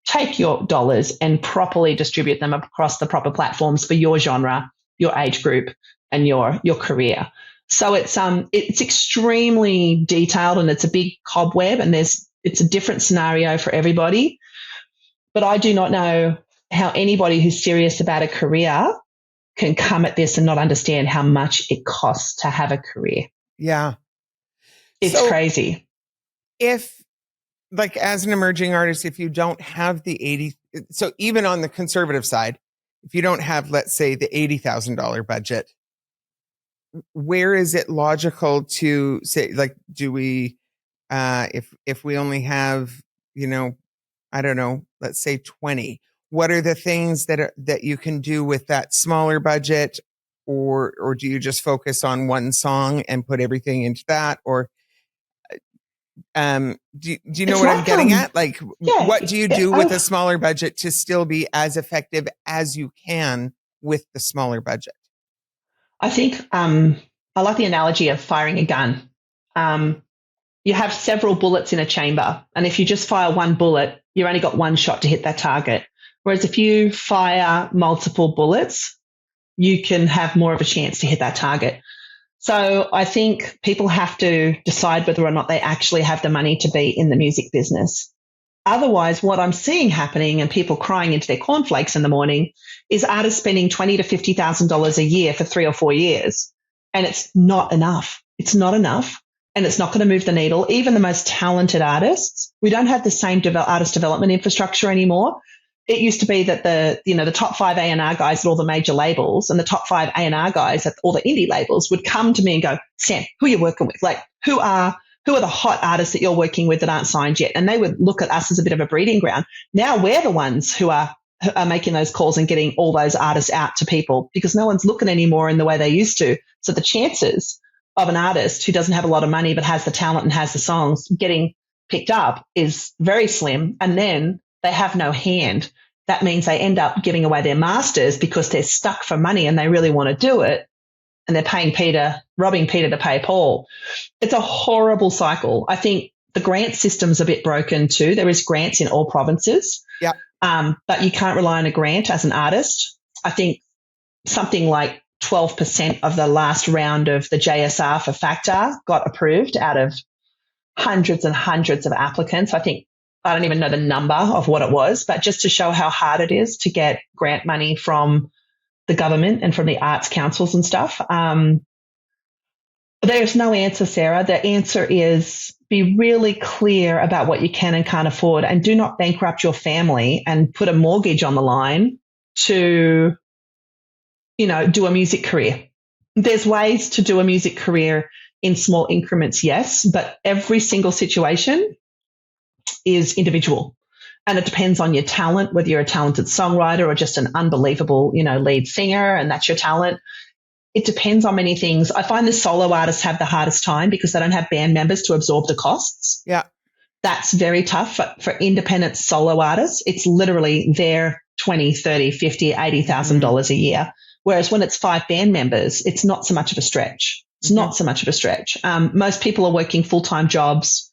take your dollars and properly distribute them across the proper platforms for your genre, your age group, and your career. So it's extremely detailed, and it's a big cobweb, and it's a different scenario for everybody. But I do not know how anybody who's serious about a career can come at this and not understand how much it costs to have a career. Yeah. It's crazy. If, like, as an emerging artist, if you don't have the 80, so even on the conservative side, if you don't have, let's say, the $80,000 budget, where is it logical to say, like, do we, if we only have, I don't know, let's say 20, what are the things that you can do with that smaller budget, or do you just focus on one song and put everything into that? Or do you know what I'm getting at? Like, what do you do with a smaller budget to still be as effective as you can with the smaller budget? I think I like the analogy of firing a gun. You have several bullets in a chamber, and if you just fire one bullet, you've only got one shot to hit that target. Whereas if you fire multiple bullets, you can have more of a chance to hit that target. So I think people have to decide whether or not they actually have the money to be in the music business. Otherwise, what I'm seeing happening and people crying into their cornflakes in the morning is artists spending $20,000 to $50,000 a year for 3 or 4 years. And it's not enough. It's not enough. And it's not going to move the needle. Even the most talented artists, we don't have the same artist development infrastructure anymore. It used to be that the top 5 A&R guys at all the major labels and the top 5 A&R guys at all the indie labels would come to me and go, Sam, who are you working with? Like, who are the hot artists that you're working with that aren't signed yet? And they would look at us as a bit of a breeding ground. Now we're the ones who are making those calls and getting all those artists out to people because no one's looking anymore in the way they used to. So the chances of an artist who doesn't have a lot of money but has the talent and has the songs getting picked up is very slim. And then they have no hand. That means they end up giving away their masters because they're stuck for money and they really want to do it. And they're robbing Peter to pay Paul. It's a horrible cycle. I think the grant system's a bit broken too. There is grants in all provinces. Yeah. But you can't rely on a grant as an artist. I think something like 12% of the last round of the JSR for Factor got approved out of hundreds and hundreds of applicants. I don't even know the number of what it was, but just to show how hard it is to get grant money from the government and from the arts councils and stuff. There's no answer, Sarah. The answer is be really clear about what you can and can't afford, and do not bankrupt your family and put a mortgage on the line to, do a music career. There's ways to do a music career in small increments, yes, but every single situation is individual. And it depends on your talent, whether you're a talented songwriter or just an unbelievable, lead singer, and that's your talent. It depends on many things. I find the solo artists have the hardest time because they don't have band members to absorb the costs. Yeah. That's very tough for independent solo artists. It's literally their $20,000, $30,000, $50,000, $80,000 a year. Whereas when it's 5 band members, it's not so much of a stretch. It's not so much of a stretch. Most people are working full-time jobs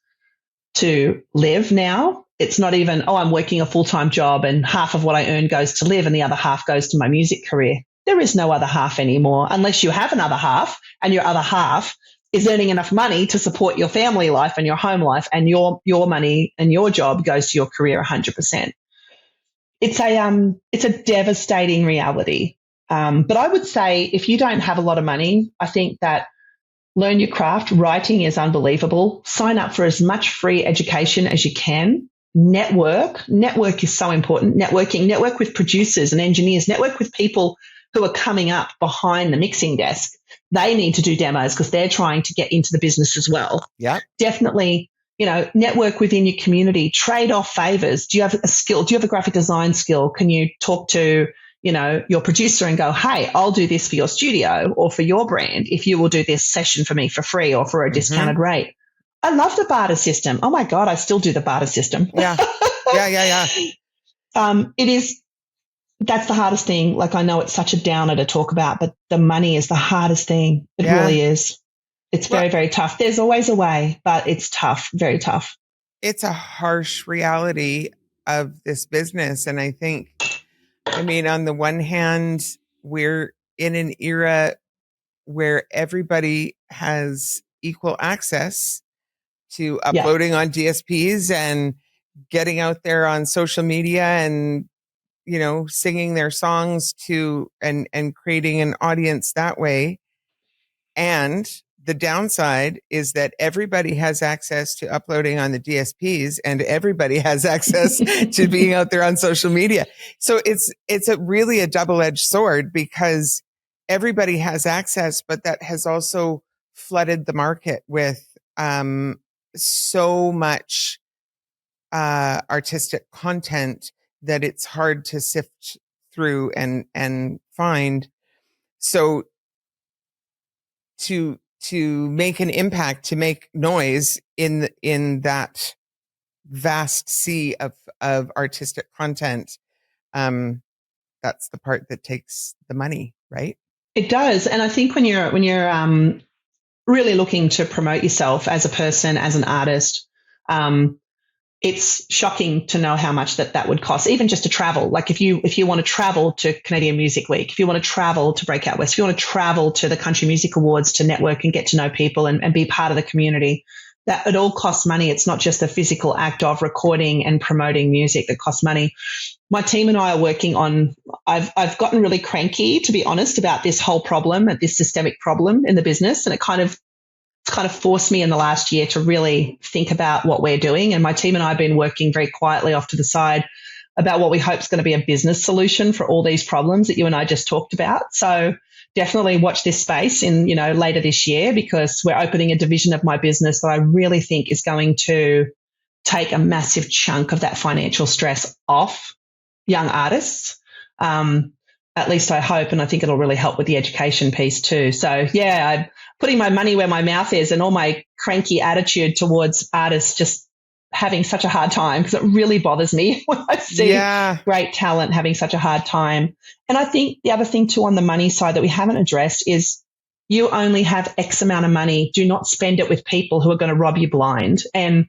to live now. It's not even, I'm working a full-time job and half of what I earn goes to live and the other half goes to my music career. There is no other half anymore unless you have another half and your other half is earning enough money to support your family life and your home life, and your money and your job goes to your career 100%. It's a devastating reality. But I would say if you don't have a lot of money, I think that learn your craft. Writing is unbelievable. Sign up for as much free education as you can. Network is so important. Network with producers and engineers, network with people who are coming up behind the mixing desk. They need to do demos because they're trying to get into the business as well. Yeah. Definitely, network within your community, trade off favors. Do you have a skill? Do you have a graphic design skill? Can you talk to, your producer and go, hey, I'll do this for your studio or for your brand if you will do this session for me for free or for a discounted rate. I love the barter system. Oh my God, I still do the barter system. Yeah. That's the hardest thing. Like, I know it's such a downer to talk about, but the money is the hardest thing. It really is. It's very, very tough. There's always a way, but it's tough, very tough. It's a harsh reality. of this business. And I think, I mean, on the one hand, we're in an era where everybody has equal access to Yeah. uploading on DSPs and getting out there on social media and, you know, singing their songs to and creating an audience that way. And the downside is that everybody has access to uploading on the DSPs and everybody has access to being out there on social media. So it's a really a double-edged sword because everybody has access, but that has also flooded the market with so much artistic content that it's hard to sift through and find. So to make an impact, to make noise in that vast sea of artistic content, that's the part that takes the money, right? It does. And I think when you're really looking to promote yourself as a person, as an artist, it's shocking to know how much that would cost, even just to travel. Like if you want to travel to Canadian Music Week, if you want to travel to Breakout West, if you want to travel to the Country Music Awards to network and get to know people and be part of the community, that it all costs money. It's not just the physical act of recording and promoting music that costs money. My team and I are working on, I've gotten really cranky, to be honest, about this whole problem, this systemic problem in the business. And it's kind of forced me in the last year to really think about what we're doing. And my team and I have been working very quietly off to the side about what we hope is going to be a business solution for all these problems that you and I just talked about. So definitely watch this space in, later this year, because we're opening a division of my business that I really think is going to take a massive chunk of that financial stress off young artists. At least I hope, and I think it'll really help with the education piece too. So yeah, I'm putting my money where my mouth is, and all my cranky attitude towards artists just having such a hard time, because it really bothers me when I see great talent having such a hard time. And I think the other thing too on the money side that we haven't addressed is you only have X amount of money. Do not spend it with people who are going to rob you blind. And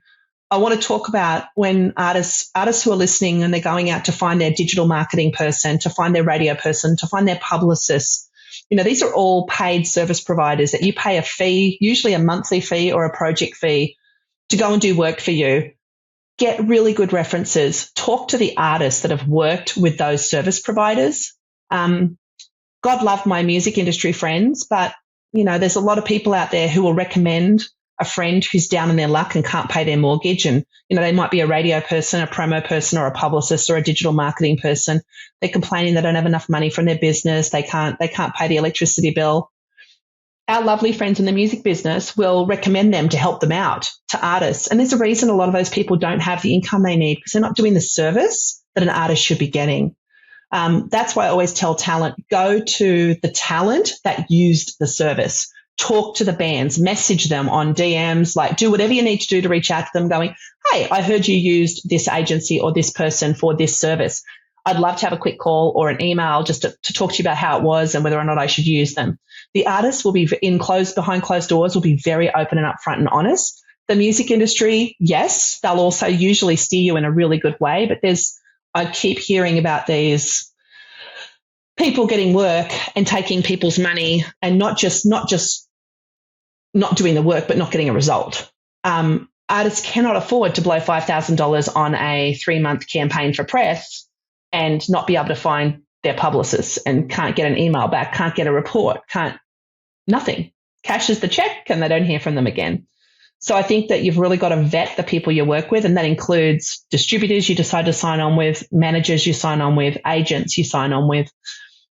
I want to talk about when artists who are listening and they're going out to find their digital marketing person, to find their radio person, to find their publicist. These are all paid service providers that you pay a fee, usually a monthly fee or a project fee, to go and do work for you. Get really good references. Talk to the artists that have worked with those service providers. God love my music industry friends, but, there's a lot of people out there who will recommend a friend who's down in their luck and can't pay their mortgage. And, they might be a radio person, a promo person, or a publicist or a digital marketing person. They're complaining they don't have enough money from their business. They can't pay the electricity bill. Our lovely friends in the music business will recommend them to help them out to artists. And there's a reason a lot of those people don't have the income they need, because they're not doing the service that an artist should be getting. That's why I always tell talent, go to the talent that used the service. Talk to the bands, message them on DMs, like do whatever you need to do to reach out to them going, hey, I heard you used this agency or this person for this service. I'd love to have a quick call or an email just to talk to you about how it was and whether or not I should use them. The artists will be behind closed doors, will be very open and upfront and honest. The music industry, yes, they'll also usually steer you in a really good way, but I keep hearing about these people getting work and taking people's money and not just not doing the work, but not getting a result. Artists cannot afford to blow $5,000 on a 3-month campaign for press and not be able to find their publicists, and can't get an email back, can't get a report, nothing. Cashes the check and they don't hear from them again. So I think that you've really got to vet the people you work with, and that includes distributors you decide to sign on with, managers you sign on with, agents you sign on with.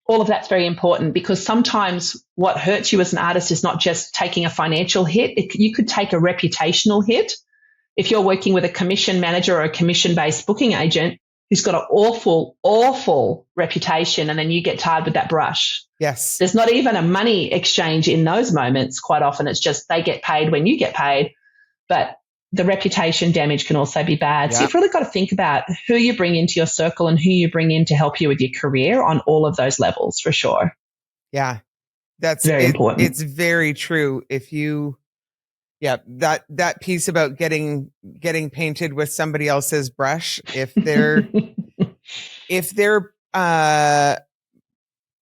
All of that's very important, because sometimes what hurts you as an artist is not just taking a financial hit. You could take a reputational hit. If you're working with a commission manager or a commission-based booking agent who's got an awful, awful reputation, and then you get tarred with that brush. Yes. There's not even a money exchange in those moments. Quite often it's just they get paid when you get paid, but the reputation damage can also be bad. Yeah. So you've really got to think about who you bring into your circle and who you bring in to help you with your career on all of those levels, for sure. Yeah, that's very important. It's very true. If you Yeah, that piece about getting painted with somebody else's brush, if they're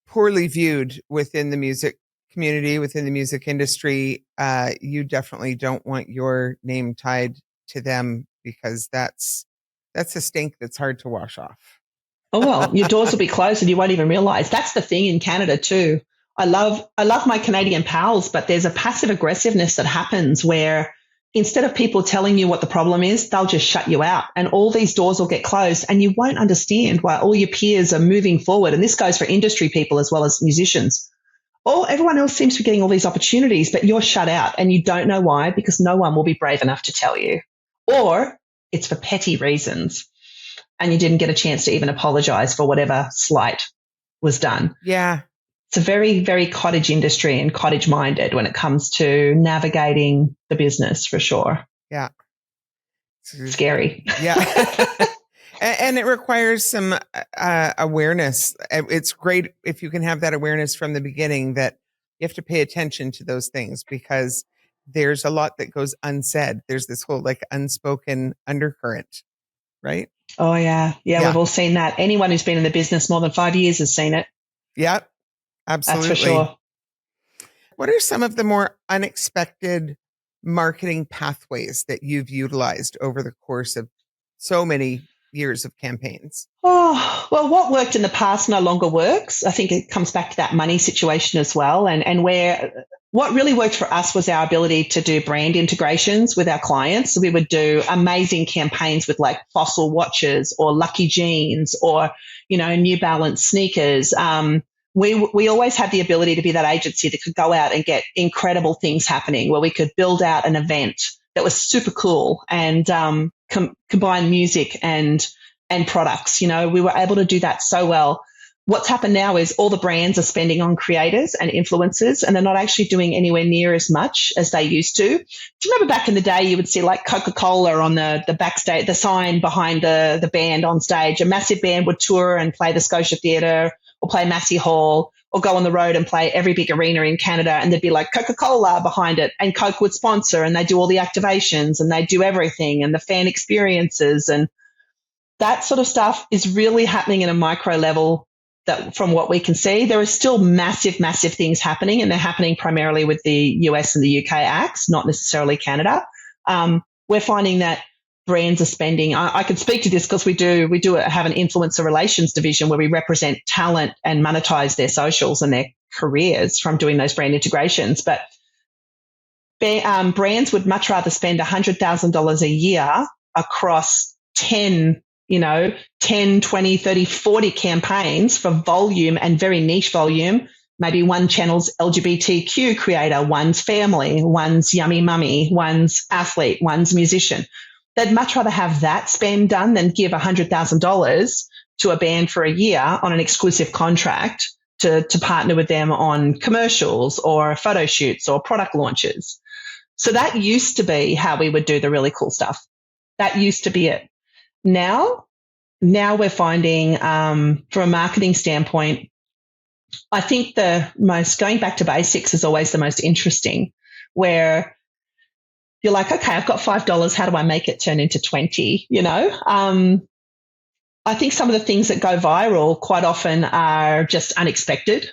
poorly viewed within the music community, within the music industry, you definitely don't want your name tied to them, because that's a stink that's hard to wash off. Oh, well, your doors will be closed and you won't even realize. That's the thing in Canada too. I love my Canadian pals, but there's a passive aggressiveness that happens where instead of people telling you what the problem is, they'll just shut you out and all these doors will get closed and you won't understand why all your peers are moving forward. And this goes for industry people as well as musicians. Everyone else seems to be getting all these opportunities, but you're shut out and you don't know why, because no one will be brave enough to tell you. Or it's for petty reasons and you didn't get a chance to even apologize for whatever slight was done. Yeah. It's a very, very cottage industry and cottage minded when it comes to navigating the business, for sure. Yeah. Scary. Yeah. And it requires some awareness. It's great if you can have that awareness from the beginning, that you have to pay attention to those things, because there's a lot that goes unsaid. There's this whole like unspoken undercurrent, right? Oh, yeah. Yeah, we've all seen that. Anyone who's been in the business more than 5 years has seen it. Yeah, absolutely. That's for sure. What are some of the more unexpected marketing pathways that you've utilized over the course of so many years of campaigns? Oh, well, what worked in the past no longer works. I think it comes back to that money situation as well. And where what really worked for us was our ability to do brand integrations with our clients. So we would do amazing campaigns with like Fossil watches or Lucky jeans or, New Balance sneakers. We always had the ability to be that agency that could go out and get incredible things happening, where we could build out an event that was super cool and combine music and products. We were able to do that so well. What's happened now is all the brands are spending on creators and influencers, and they're not actually doing anywhere near as much as they used to. Do you remember back in the day, you would see like Coca-Cola on the backstage, the sign behind the band on stage. A massive band would tour and play the Scotia Theatre or play Massey Hall or go on the road and play every big arena in Canada, and there'd be like Coca-Cola behind it, and Coke would sponsor, and they do all the activations and they do everything and the fan experiences, and that sort of stuff is really happening in a micro level. That from what we can see, there are still massive, massive things happening, and they're happening primarily with the US and the UK acts, not necessarily Canada. We're finding that brands are spending. I can speak to this because we do have an influencer relations division where we represent talent and monetize their socials and their careers from doing those brand integrations. But brands would much rather spend $100,000 a year across 10, 20, 30, 40 campaigns for volume and very niche volume. Maybe one channel's LGBTQ creator, one's family, one's yummy mummy, one's athlete, one's musician. They'd much rather have that spend done than give $100,000 to a band for a year on an exclusive contract to partner with them on commercials or photo shoots or product launches. So that used to be how we would do the really cool stuff. That used to be it. Now we're finding, from a marketing standpoint, I think going back to basics is always the most interesting, where you're like, okay, I've got $5. How do I make it turn into 20? I think some of the things that go viral quite often are just unexpected.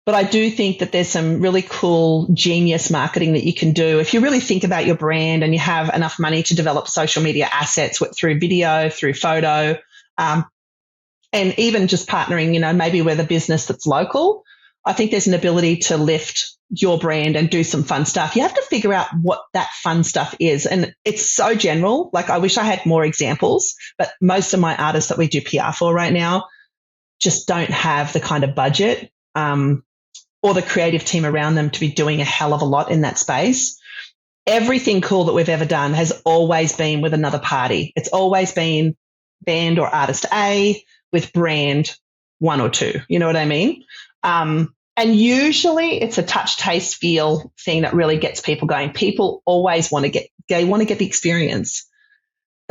But I do think that there's some really cool genius marketing that you can do if you really think about your brand and you have enough money to develop social media assets through video, through photo, and even just partnering, maybe with a business that's local. I think there's an ability to lift your brand and do some fun stuff. You have to figure out what that fun stuff is. And it's so general. Like, I wish I had more examples, but most of my artists that we do PR for right now just don't have the kind of budget or the creative team around them to be doing a hell of a lot in that space. Everything cool that we've ever done has always been with another party. It's always been band or artist A with brand 1 or 2. You know what I mean? And usually it's a touch, taste, feel thing that really gets people going. People always want to get the experience.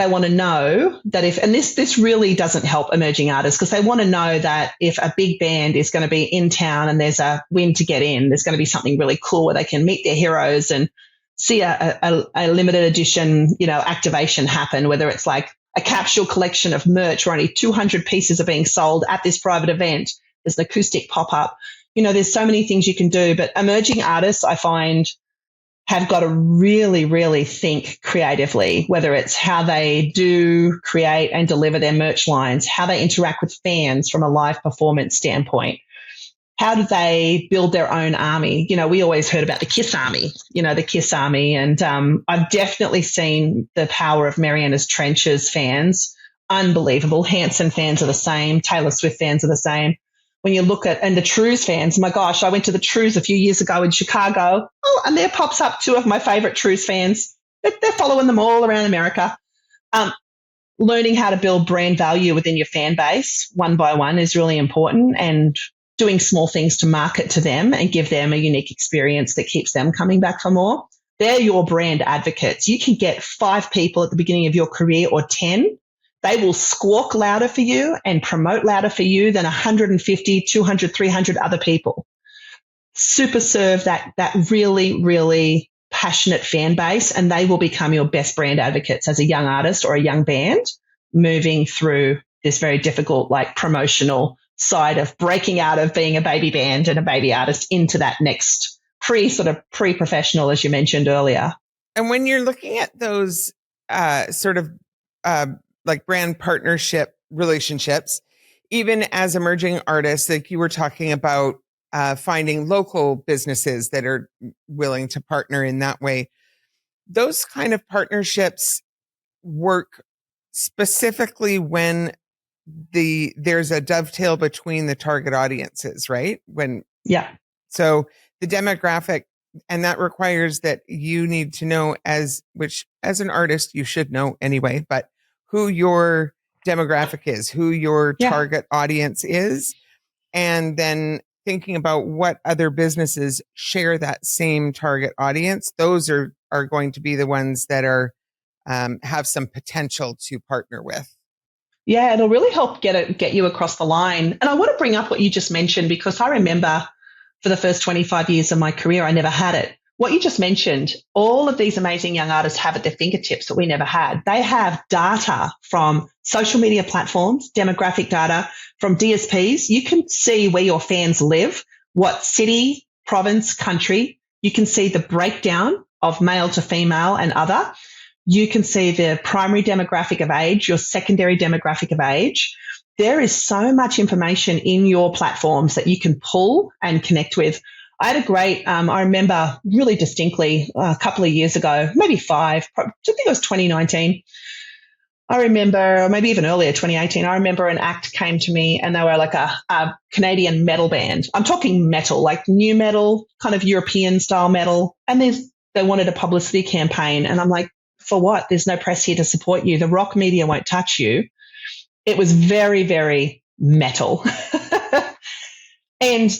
they want to know that and this really doesn't help emerging artists, because they want to know that if a big band is going to be in town and there's a win to get in, there's going to be something really cool where they can meet their heroes and see a limited edition, activation happen, whether it's like a capsule collection of merch where only 200 pieces are being sold at this private event. There's an acoustic pop-up. There's so many things you can do, but emerging artists, I find, have got to really, really think creatively, whether it's how they do create and deliver their merch lines, how they interact with fans from a live performance standpoint. How do they build their own army? We always heard about the KISS Army, the KISS Army. And I've definitely seen the power of Mariana's Trenches fans. Unbelievable. Hanson fans are the same. Taylor Swift fans are the same. When you look at, and the Trues fans, my gosh, I went to the Trues a few years ago in Chicago. Oh, and there pops up two of my favorite Trues fans. They're following them all around America. Learning how to build brand value within your fan base one by one is really important, and doing small things to market to them and give them a unique experience that keeps them coming back for more. They're your brand advocates. You can get 5 people at the beginning of your career or 10. They will squawk louder for you and promote louder for you than 150, 200, 300 other people. Super serve that really, really passionate fan base, and they will become your best brand advocates as a young artist or a young band moving through this very difficult, promotional side of breaking out of being a baby band and a baby artist into that next pre-professional, as you mentioned earlier. And when you're looking at those brand partnership relationships, even as emerging artists, like you were talking about, finding local businesses that are willing to partner in that way, those kind of partnerships work specifically when there's a dovetail between the target audiences, right? So the demographic, and that requires that you need to know as an artist, you should know anyway, but who your demographic is, who your target audience is, and then thinking about what other businesses share that same target audience. Those are going to be the ones that are have some potential to partner with. Yeah, it'll really help get you across the line. And I want to bring up what you just mentioned, because I remember for the first 25 years of my career, I never had it. What you just mentioned, all of these amazing young artists have at their fingertips that we never had. They have data from social media platforms, demographic data from DSPs. You can see where your fans live, what city, province, country. You can see the breakdown of male to female and other. You can see the primary demographic of age, your secondary demographic of age. There is so much information in your platforms that you can pull and connect with. I had a great, I remember really distinctly a couple of years ago, maybe 5, I think it was 2019. I remember, or maybe even earlier, 2018, I remember an act came to me and they were like a Canadian metal band. I'm talking metal, like new metal, kind of European style metal. And they wanted a publicity campaign. And I'm like, for what? There's no press here to support you. The rock media won't touch you. It was very, very metal. And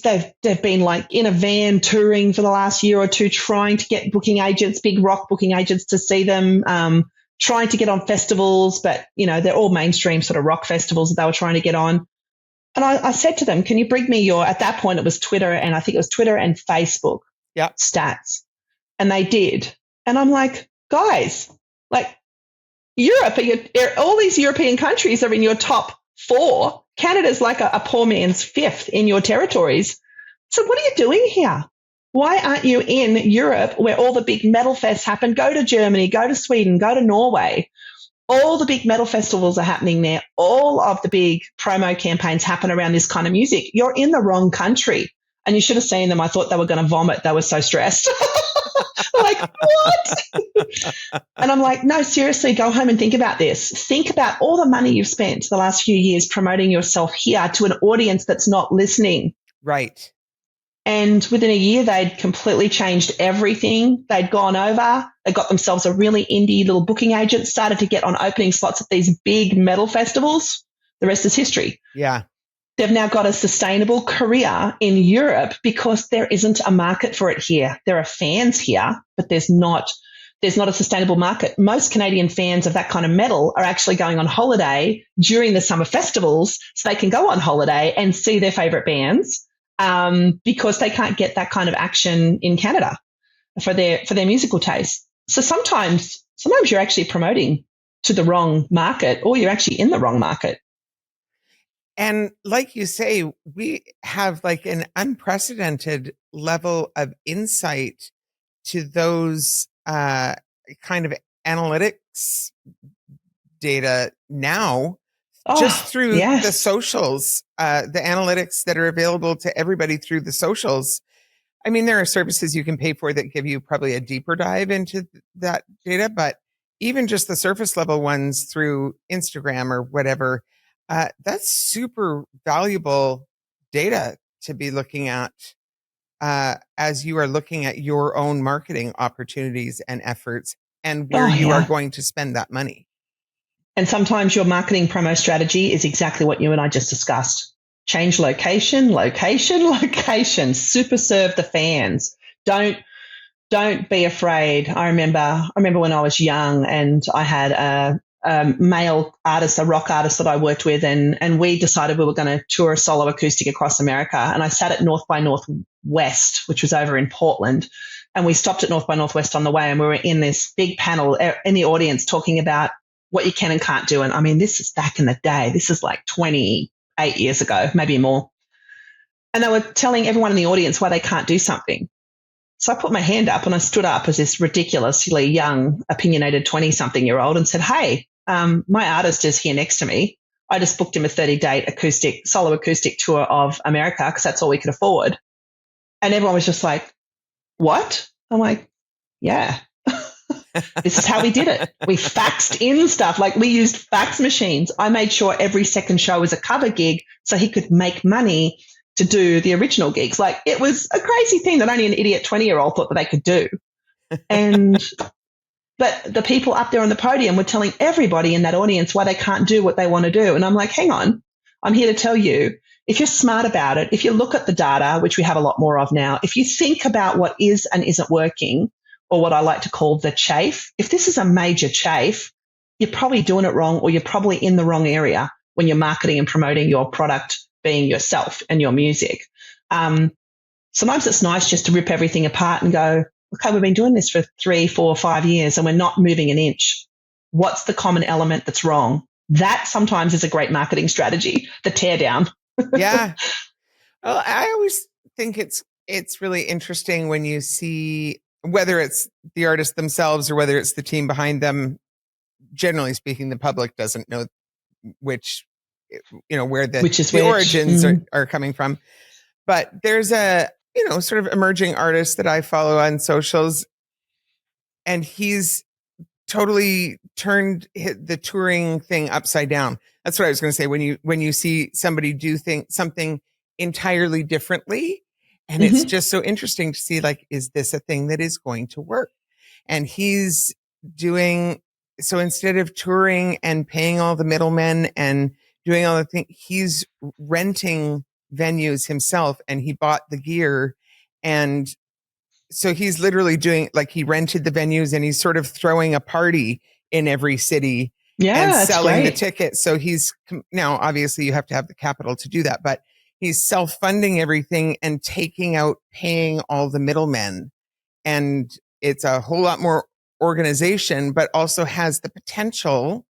they've been in a van touring for the last year or two, trying to get booking agents, big rock booking agents, to see them, trying to get on festivals, but they're all mainstream sort of rock festivals that they were trying to get on. And I said to them, can you bring me at that point it was Twitter, and I think it was Twitter and Facebook stats. And they did. And I'm like, guys, Europe, all these European countries are in your top 4. Canada's like a poor man's 5th in your territories. So what are you doing here? Why aren't you in Europe where all the big metal fests happen? Go to Germany, go to Sweden, go to Norway. All the big metal festivals are happening there. All of the big promo campaigns happen around this kind of music. You're in the wrong country. And you should have seen them. I thought they were going to vomit. They were so stressed. Like, what? And I'm like, no, seriously, go home and think about this. Think about all the money you've spent the last few years promoting yourself here to an audience that's not listening. Right. And within a year, they'd completely changed everything. They'd gone over. They got themselves a really indie little booking agent, started to get on opening slots at these big metal festivals. The rest is history. Yeah. They've now got a sustainable career in Europe because there isn't a market for it here. There are fans here, but there's not there's not a sustainable market. Most Canadian fans of that kind of metal are actually going on holiday during the summer festivals so they can go on holiday and see their favorite bands, because they can't get that kind of action in Canada for their musical taste. So sometimes you're actually promoting to the wrong market, or you're actually in the wrong market. And like you say, we have like an unprecedented level of insight to those kind of analytics data now, just through the socials, the analytics that are available to everybody through the socials. I mean, there are services you can pay for that give you probably a deeper dive into that data, but even just the surface level ones through Instagram or whatever, that's super valuable data to be looking at as you are looking at your own marketing opportunities and efforts and where you are going to spend that money. And sometimes your marketing promo strategy is exactly what you and I just discussed. Change location, super serve the fans. Don't be afraid. I remember when I was young and I had a male artist, a rock artist that I worked with, and we decided we were going to tour a solo acoustic across America. And I sat at North by Northwest, which was over in Portland. And we stopped at North by Northwest on the way, and we were in this big panel in the audience talking about what you can and can't do. And I mean, this is back in the day. This is like 28 years ago, maybe more. And they were telling everyone in the audience why they can't do something. So I put my hand up and I stood up as this ridiculously young, opinionated 20-something-year-old and said, hey, my artist is here next to me. I just booked him a 30-date solo acoustic tour of America because that's all we could afford. And everyone was just like, what? I'm like, yeah. This is how we did it. We faxed in stuff. Like, we used fax machines. I made sure every second show was a cover gig so he could make money to do the original gigs. Like, it was a crazy thing that only an idiot 20-year-old thought that they could do. But the people up there on the podium were telling everybody in that audience why they can't do what they want to do. And I'm like, hang on, I'm here to tell you, if you're smart about it, if you look at the data, which we have a lot more of now, if you think about what is and isn't working, or what I like to call the chafe, if this is a major chafe, you're probably doing it wrong, or you're probably in the wrong area when you're marketing and promoting your product being yourself and your music. Sometimes it's nice just to rip everything apart and go, okay, we've been doing this for 3, 4, 5 years and we're not moving an inch. What's the common element that's wrong? That sometimes is a great marketing strategy, the tear down. Yeah. Well, I always think it's really interesting when you see, whether it's the artists themselves or whether it's the team behind them. Generally speaking, the public doesn't know where the origins are coming from. But there's a, sort of emerging artist that I follow on socials, and he's totally turned the touring thing upside down. That's what I was going to say. When you see somebody do something entirely differently, and it's just so interesting to see, like, is this a thing that is going to work? And he's doing, so instead of touring and paying all the middlemen and doing all the things, he's renting venues himself, and he bought the gear. And so he's literally doing, like, he rented the venues and he's sort of throwing a party in every city and selling the tickets. So he's, now obviously you have to have the capital to do that, but he's self-funding everything and paying all the middlemen. And it's a whole lot more organization, but also has the potential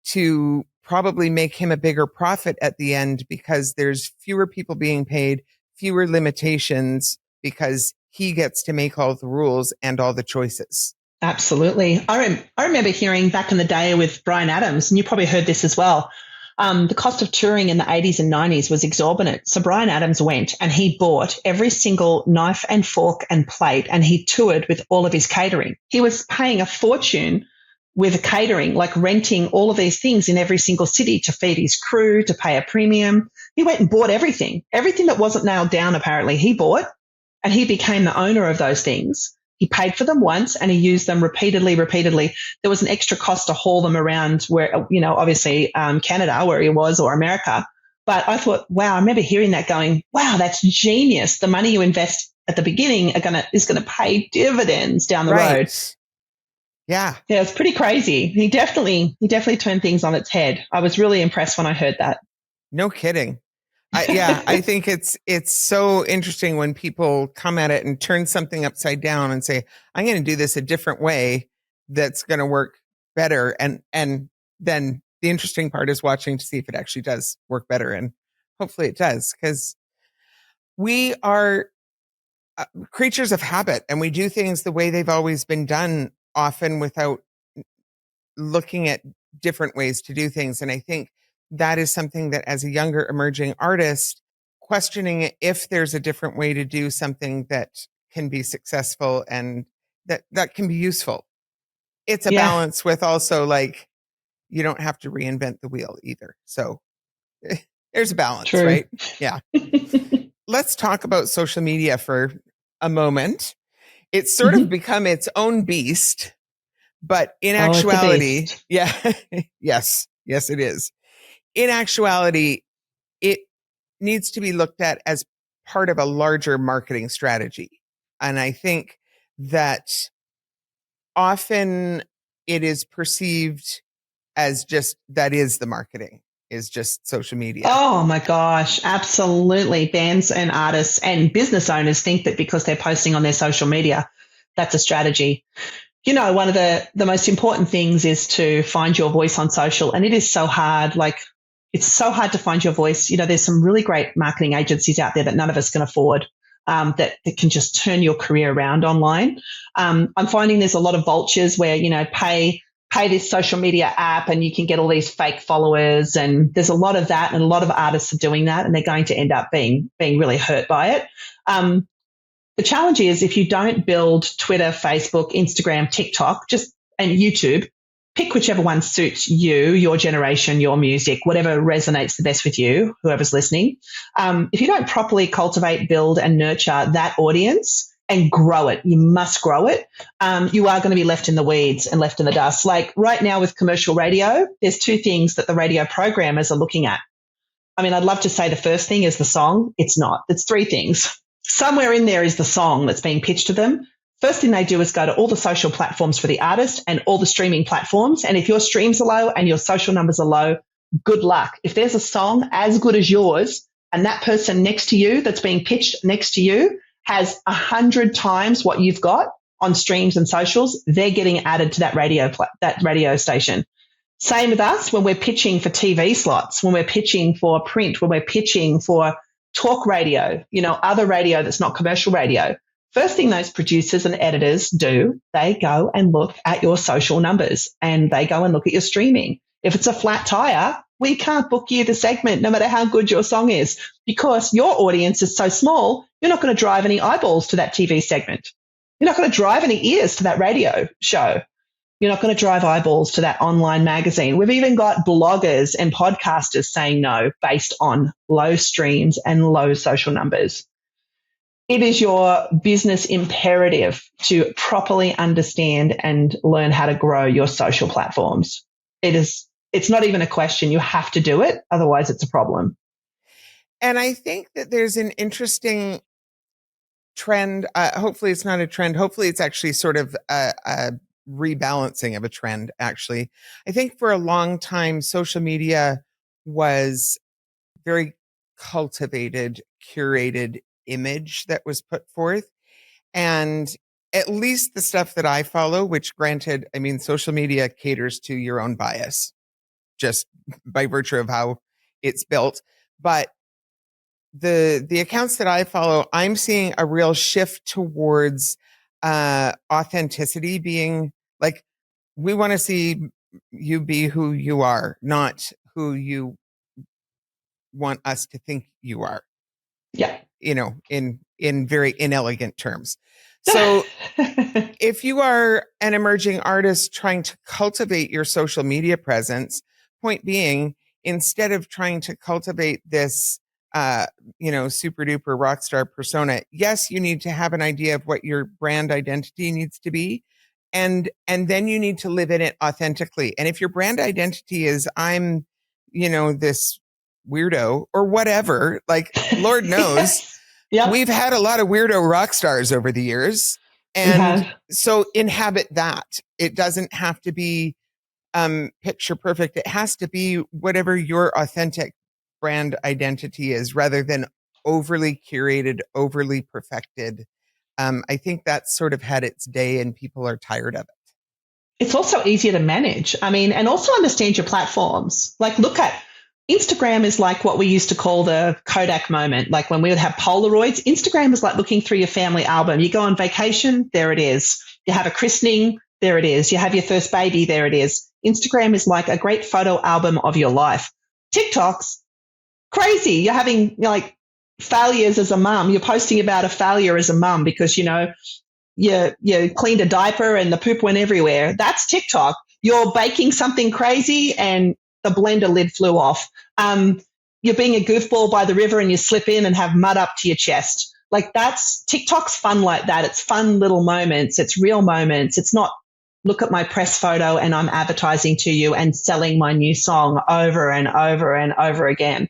to probably make him a bigger profit at the end, because there's fewer people being paid, fewer limitations, because he gets to make all the rules and all the choices. Absolutely. I remember hearing back in the day with Bryan Adams, and you probably heard this as well, the cost of touring in the 80s and 90s was exorbitant. So Bryan Adams went and he bought every single knife and fork and plate, and he toured with all of his catering. He was paying a fortune with catering, like renting all of these things in every single city to feed his crew, to pay a premium. He went and bought everything that wasn't nailed down, apparently, he bought, and he became the owner of those things. He paid for them once and he used them repeatedly. There was an extra cost to haul them around where, obviously Canada, where he was, or America. But I thought, wow, I remember hearing that going, wow, that's genius. The money you invest at the beginning is going to pay dividends down the road. Yeah. Yeah, it's pretty crazy. He definitely turned things on its head. I was really impressed when I heard that. No kidding. I think it's so interesting when people come at it and turn something upside down and say, I'm going to do this a different way that's going to work better. And then the interesting part is watching to see if it actually does work better. And hopefully it does, because we are creatures of habit, and we do things the way they've always been done, often without looking at different ways to do things. And I think that is something that, as a younger emerging artist, questioning if there's a different way to do something that can be successful and that can be useful. It's a Yeah, balance with also, like, you don't have to reinvent the wheel either. So there's a balance, true. right? Yeah. Let's talk about social media for a moment. It's sort of become its own beast, but in Oh, it's a actuality, beast. yeah, yes, it is. In actuality, it needs to be looked at as part of a larger marketing strategy. And I think that often it is perceived as just that is the marketing, is just social media. Oh my gosh, absolutely. Bands and artists and business owners think that because they're posting on their social media, that's a strategy. One of the most important things is to find your voice on social. And it is so hard. Like, it's so hard to find your voice. There's some really great marketing agencies out there that none of us can afford, that can just turn your career around online. I'm finding there's a lot of vultures where, pay this social media app and you can get all these fake followers. And there's a lot of that. And a lot of artists are doing that, and they're going to end up being really hurt by it. The challenge is, if you don't build Twitter, Facebook, Instagram, TikTok, and YouTube, pick whichever one suits you, your generation, your music, whatever resonates the best with you, whoever's listening. If you don't properly cultivate, build, and nurture that audience and grow it, you must grow it, you are going to be left in the weeds and left in the dust. Like right now with commercial radio, there's two things that the radio programmers are looking at. I mean, I'd love to say the first thing is the song. It's not. It's three things. Somewhere in there is the song that's being pitched to them. First thing they do is go to all the social platforms for the artist and all the streaming platforms. And if your streams are low and your social numbers are low, good luck. If there's a song as good as yours and that person next to you that's being pitched next to you has 100 times what you've got on streams and socials, they're getting added to that radio station. Same with us when we're pitching for TV slots, when we're pitching for print, when we're pitching for talk radio, other radio that's not commercial radio. First thing those producers and editors do, they go and look at your social numbers and they go and look at your streaming. If it's a flat tire, we can't book you the segment no matter how good your song is, because your audience is so small, you're not going to drive any eyeballs to that TV segment. You're not going to drive any ears to that radio show. You're not going to drive eyeballs to that online magazine. We've even got bloggers and podcasters saying no based on low streams and low social numbers. It is your business imperative to properly understand and learn how to grow your social platforms. It's not even a question. You have to do it. Otherwise, it's a problem. And I think that there's an interesting trend. Hopefully it's not a trend. Hopefully it's actually sort of a rebalancing of a trend, actually. I think for a long time, social media was very cultivated, curated image that was put forth. And at least the stuff that I follow, which granted, I mean, social media caters to your own bias just by virtue of how it's built. But the accounts that I follow, I'm seeing a real shift towards authenticity, being like, we want to see you be who you are, not who you want us to think you are. Yeah. In very inelegant terms. So if you are an emerging artist trying to cultivate your social media presence, point being, instead of trying to cultivate this, super duper rock star persona, yes, you need to have an idea of what your brand identity needs to be. And then you need to live in it authentically. And if your brand identity is, I'm, this weirdo or whatever, like, Lord knows, Yep. We've had a lot of weirdo rock stars over the years. And so inhabit that. It doesn't have to be picture perfect. It has to be whatever your authentic brand identity is, rather than overly curated, overly perfected. I think that's sort of had its day and people are tired of it. It's also easier to manage. I mean, and also understand your platforms. Like, look at Instagram is like what we used to call the Kodak moment. Like when we would have Polaroids, Instagram is like looking through your family album. You go on vacation, there it is. You have a christening, there it is. You have your first baby, there it is. Instagram is like a great photo album of your life. TikTok's crazy. You're having like failures as a mum. You're posting about a failure as a mum because, you know, you cleaned a diaper and the poop went everywhere. That's TikTok. You're baking something crazy and the blender lid flew off. You're being a goofball by the river and you slip in and have mud up to your chest. Like that's TikTok's fun like that. It's fun little moments. It's real moments. It's not look at my press photo and I'm advertising to you and selling my new song over and over and over again.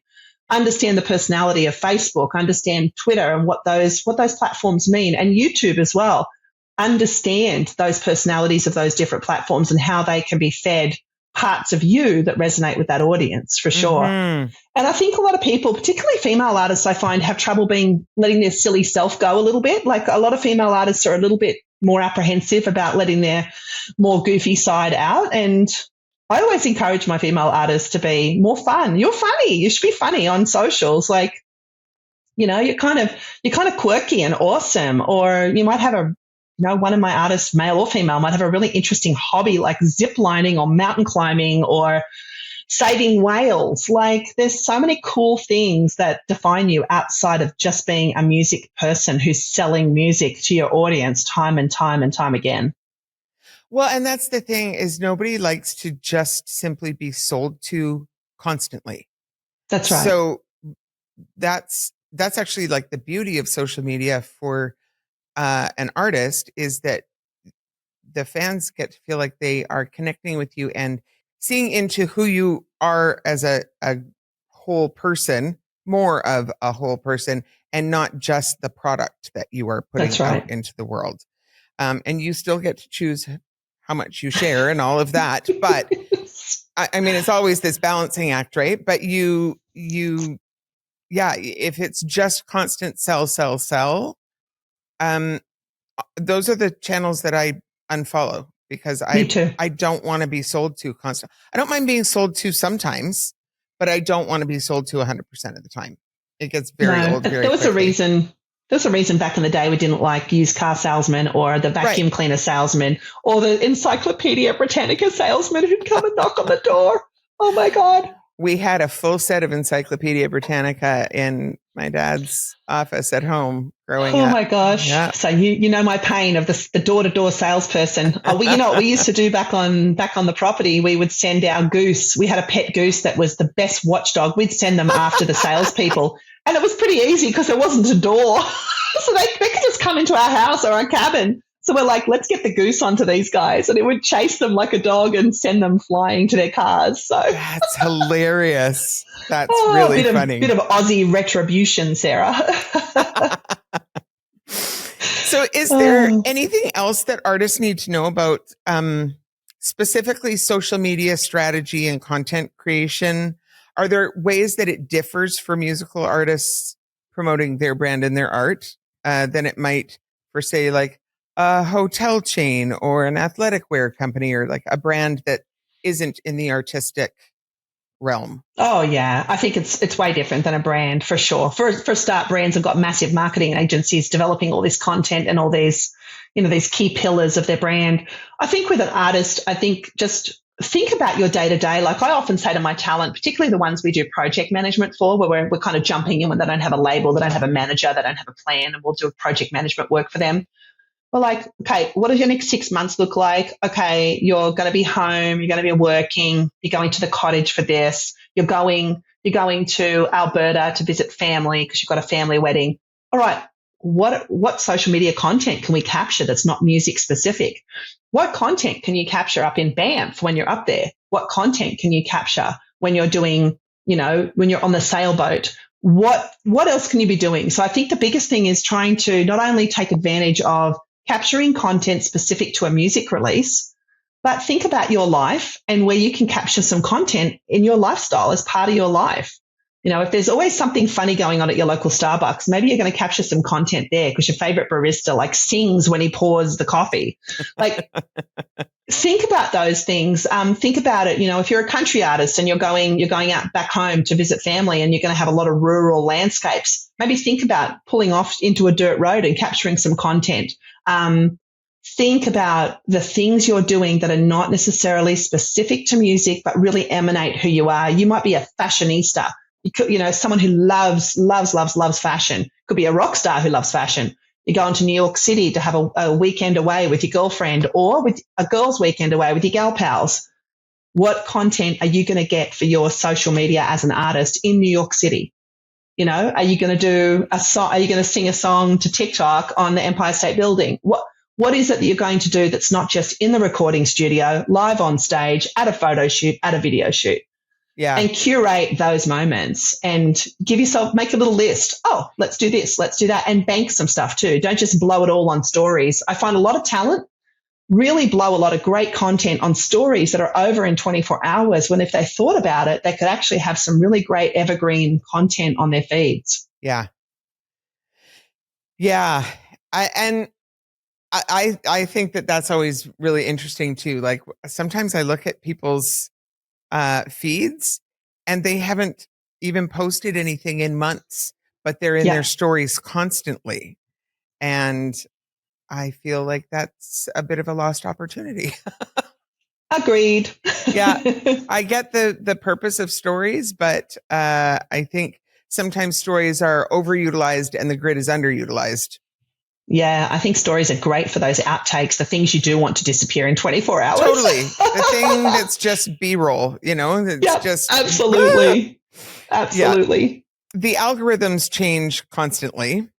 Understand the personality of Facebook, understand Twitter and what those platforms mean, and YouTube as well. Understand those personalities of those different platforms and how they can be fed parts of you that resonate with that audience for sure. And I think a lot of people, particularly female artists, I find have trouble letting their silly self go a little bit. Like a lot of female artists are a little bit more apprehensive about letting their more goofy side out. And I always encourage my female artists to be more fun. You're funny. You should be funny on socials. Like, you know, you're kind of quirky and awesome. Or you might have one of my artists, male or female, might have a really interesting hobby like zip lining or mountain climbing or saving whales. Like there's so many cool things that define you outside of just being a music person who's selling music to your audience time and time and time again. Well, and that's the thing is nobody likes to just simply be sold to constantly. That's right. So that's actually like the beauty of social media for an artist is that the fans get to feel like they are connecting with you and seeing into who you are as a whole person, more of a whole person, and not just the product that you are putting out into the world. And you still get to choose how much you share and all of that. But I mean, it's always this balancing act, right? But yeah, if it's just constant sell, those are the channels that I unfollow because I don't want to be sold to constant. I don't mind being sold to sometimes, but I don't want to be sold to 100% of the time. It gets very old very There was quickly. There's a reason back in the day we didn't like used car salesmen or the vacuum cleaner salesman or the Encyclopedia Britannica salesman who'd come and knock on the door. Oh my God. We had a full set of Encyclopedia Britannica in my dad's office at home growing up. Oh my gosh. Yeah. So you know my pain of the door-to-door salesperson. You know what we used to do back on the property? We would send our goose. We had a pet goose that was the best watchdog. We'd send them after the salespeople. And it was pretty easy because there wasn't a door. So they could just come into our house or our cabin. So we're like, let's get the goose onto these guys. And it would chase them like a dog and send them flying to their cars. So that's hilarious. That's really funny. Bit of Aussie retribution, Sarah. So is there anything else that artists need to know about specifically social media strategy and content creation? Are there ways that it differs for musical artists promoting their brand and their art than it might for, say, like a hotel chain or an athletic wear company or like a brand that isn't in the artistic realm? Oh, yeah. I think it's way different than a brand for sure. For a start, brands have got massive marketing agencies developing all this content and all these, these key pillars of their brand. I think with an artist, just think about your day-to-day. Like I often say to my talent, particularly the ones we do project management for, where we're kind of jumping in when they don't have a label, they don't have a manager, they don't have a plan, and we'll do project management work for them. We're like, okay, what does your next 6 months look like? Okay, you're going to be home, you're going to be working, you're going to the cottage for this, you're going to Alberta to visit family because you've got a family wedding. All right, what social media content can we capture that's not music specific? What content can you capture up in Banff when you're up there? What content can you capture when you're doing, when you're on the sailboat? What else can you be doing? So I think the biggest thing is trying to not only take advantage of capturing content specific to a music release, but think about your life and where you can capture some content in your lifestyle as part of your life. You know, if there's always something funny going on at your local Starbucks, maybe you're going to capture some content there because your favorite barista like sings when he pours the coffee. Like, think about those things. Think about it. You know, if you're a country artist and you're going out back home to visit family and you're going to have a lot of rural landscapes, maybe think about pulling off into a dirt road and capturing some content. Think about the things you're doing that are not necessarily specific to music, but really emanate who you are. You might be a fashionista. You could, you know, someone who loves fashion. Could be a rock star who loves fashion. You go into New York City to have a weekend away with your girlfriend or with a girl's weekend away with your gal pals. What content are you going to get for your social media as an artist in New York City? You know, are you going to do a song? Are you going to sing a song to TikTok on the Empire State Building? What is it that you're going to do that's not just in the recording studio, live on stage, at a photo shoot, at a video shoot? Yeah. And curate those moments and make a little list. Oh, let's do this, let's do that, and bank some stuff too. Don't just blow it all on stories. I find a lot of talent really blow a lot of great content on stories that are over in 24 hours when if they thought about it, they could actually have some really great evergreen content on their feeds. Yeah. Yeah. I think that that's always really interesting too. Like sometimes I look at people's feeds and they haven't even posted anything in months, but they're in their stories constantly. And I feel like that's a bit of a lost opportunity. Agreed. Yeah. I get the purpose of stories, but I think sometimes stories are overutilized and the grid is underutilized. Yeah, I think stories are great for those outtakes, the things you do want to disappear in 24 hours. Totally. The thing that's just B-roll, you know, it's just. Absolutely. Absolutely. Yeah. The algorithms change constantly.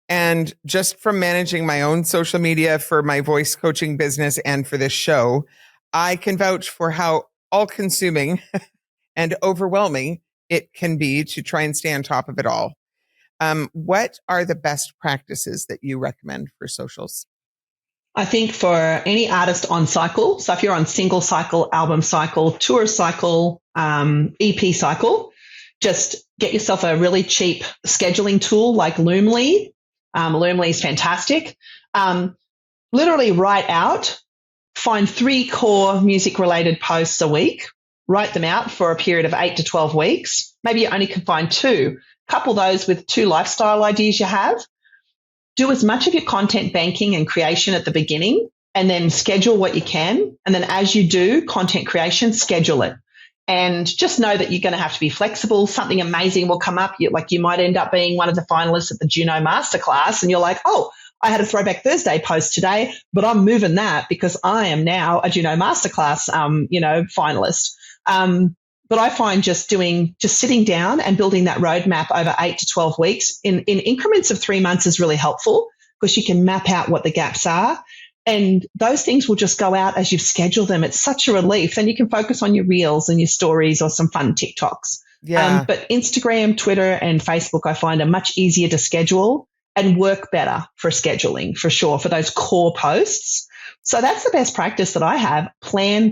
And just from managing my own social media for my voice coaching business and for this show, I can vouch for how all-consuming and overwhelming it can be to try and stay on top of it all. What are the best practices that you recommend for socials? I think for any artist on cycle, so if you're on single cycle, album cycle, tour cycle, EP cycle, just get yourself a really cheap scheduling tool like Loomly. Loomly is fantastic. Literally write out, find 3 core music-related posts a week, write them out for a period of 8 to 12 weeks. Maybe you only can find 2. Couple those with 2 lifestyle ideas you have. Do as much of your content banking and creation at the beginning and then schedule what you can. And then as you do content creation, schedule it. And just know that you're going to have to be flexible. Something amazing will come up. You might end up being one of the finalists at the Juno Masterclass and you're like, oh, I had a Throwback Thursday post today, but I'm moving that because I am now a Juno Masterclass, finalist. But I find just sitting down and building that roadmap over 8 to 12 weeks in increments of 3 months is really helpful because you can map out what the gaps are. And those things will just go out as you've scheduled them. It's such a relief. Then you can focus on your reels and your stories or some fun TikToks. Yeah. But Instagram, Twitter, and Facebook, I find are much easier to schedule and work better for scheduling, for sure, for those core posts. So that's the best practice that I have. Plan.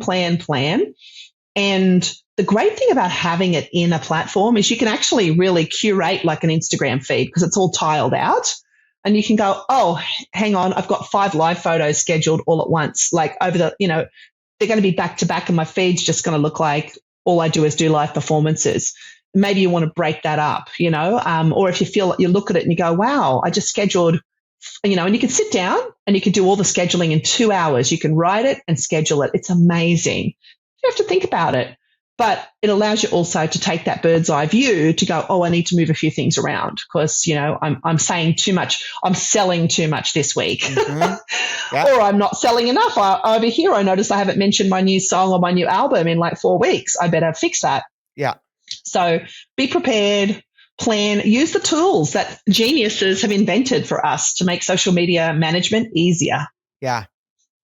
And the great thing about having it in a platform is you can actually really curate like an Instagram feed because it's all tiled out. And you can go, oh, hang on, I've got 5 live photos scheduled all at once. Like over they're going to be back to back and my feed's just going to look like all I do is do live performances. Maybe you want to break that up, or if you feel you look at it and you go, wow, I just scheduled, and you can sit down and you can do all the scheduling in 2 hours. You can write it and schedule it. It's amazing. You have to think about it, but it allows you also to take that bird's eye view to go, oh, I need to move a few things around because, I'm saying too much. I'm selling too much this week or I'm not selling enough. Over here, I noticed I haven't mentioned my new song or my new album in like 4 weeks. I better fix that. Yeah. So be prepared, plan, use the tools that geniuses have invented for us to make social media management easier. Yeah.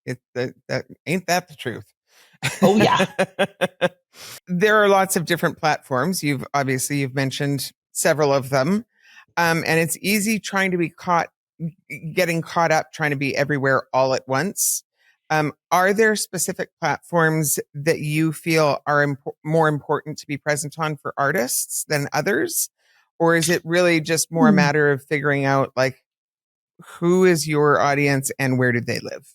Ain't that the truth? Oh, yeah. There are lots of different platforms. You've mentioned several of them. And it's easy trying to be caught getting caught up trying to be everywhere all at once. Are there specific platforms that you feel are more important to be present on for artists than others? Or is it really just more a matter of figuring out like who is your audience and where do they live?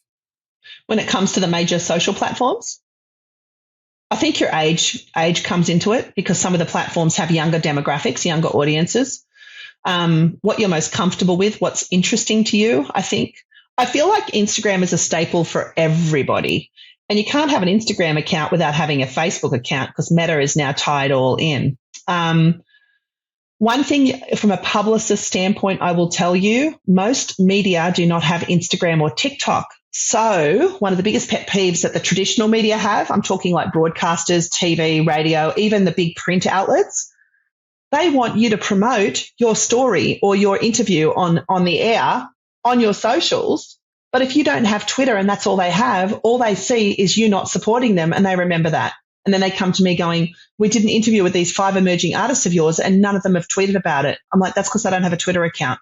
When it comes to the major social platforms, I think your age comes into it because some of the platforms have younger demographics, younger audiences. What you're most comfortable with, what's interesting to you, I think. I feel like Instagram is a staple for everybody. And you can't have an Instagram account without having a Facebook account because Meta is now tied all in. One thing from a publicist standpoint, I will tell you, most media do not have Instagram or TikTok. So one of the biggest pet peeves that the traditional media have, I'm talking like broadcasters, TV, radio, even the big print outlets, they want you to promote your story or your interview on the air, on your socials. But if you don't have Twitter and that's all they have, all they see is you not supporting them and they remember that. And then they come to me going, we did an interview with these 5 emerging artists of yours and none of them have tweeted about it. I'm like, that's because I don't have a Twitter account.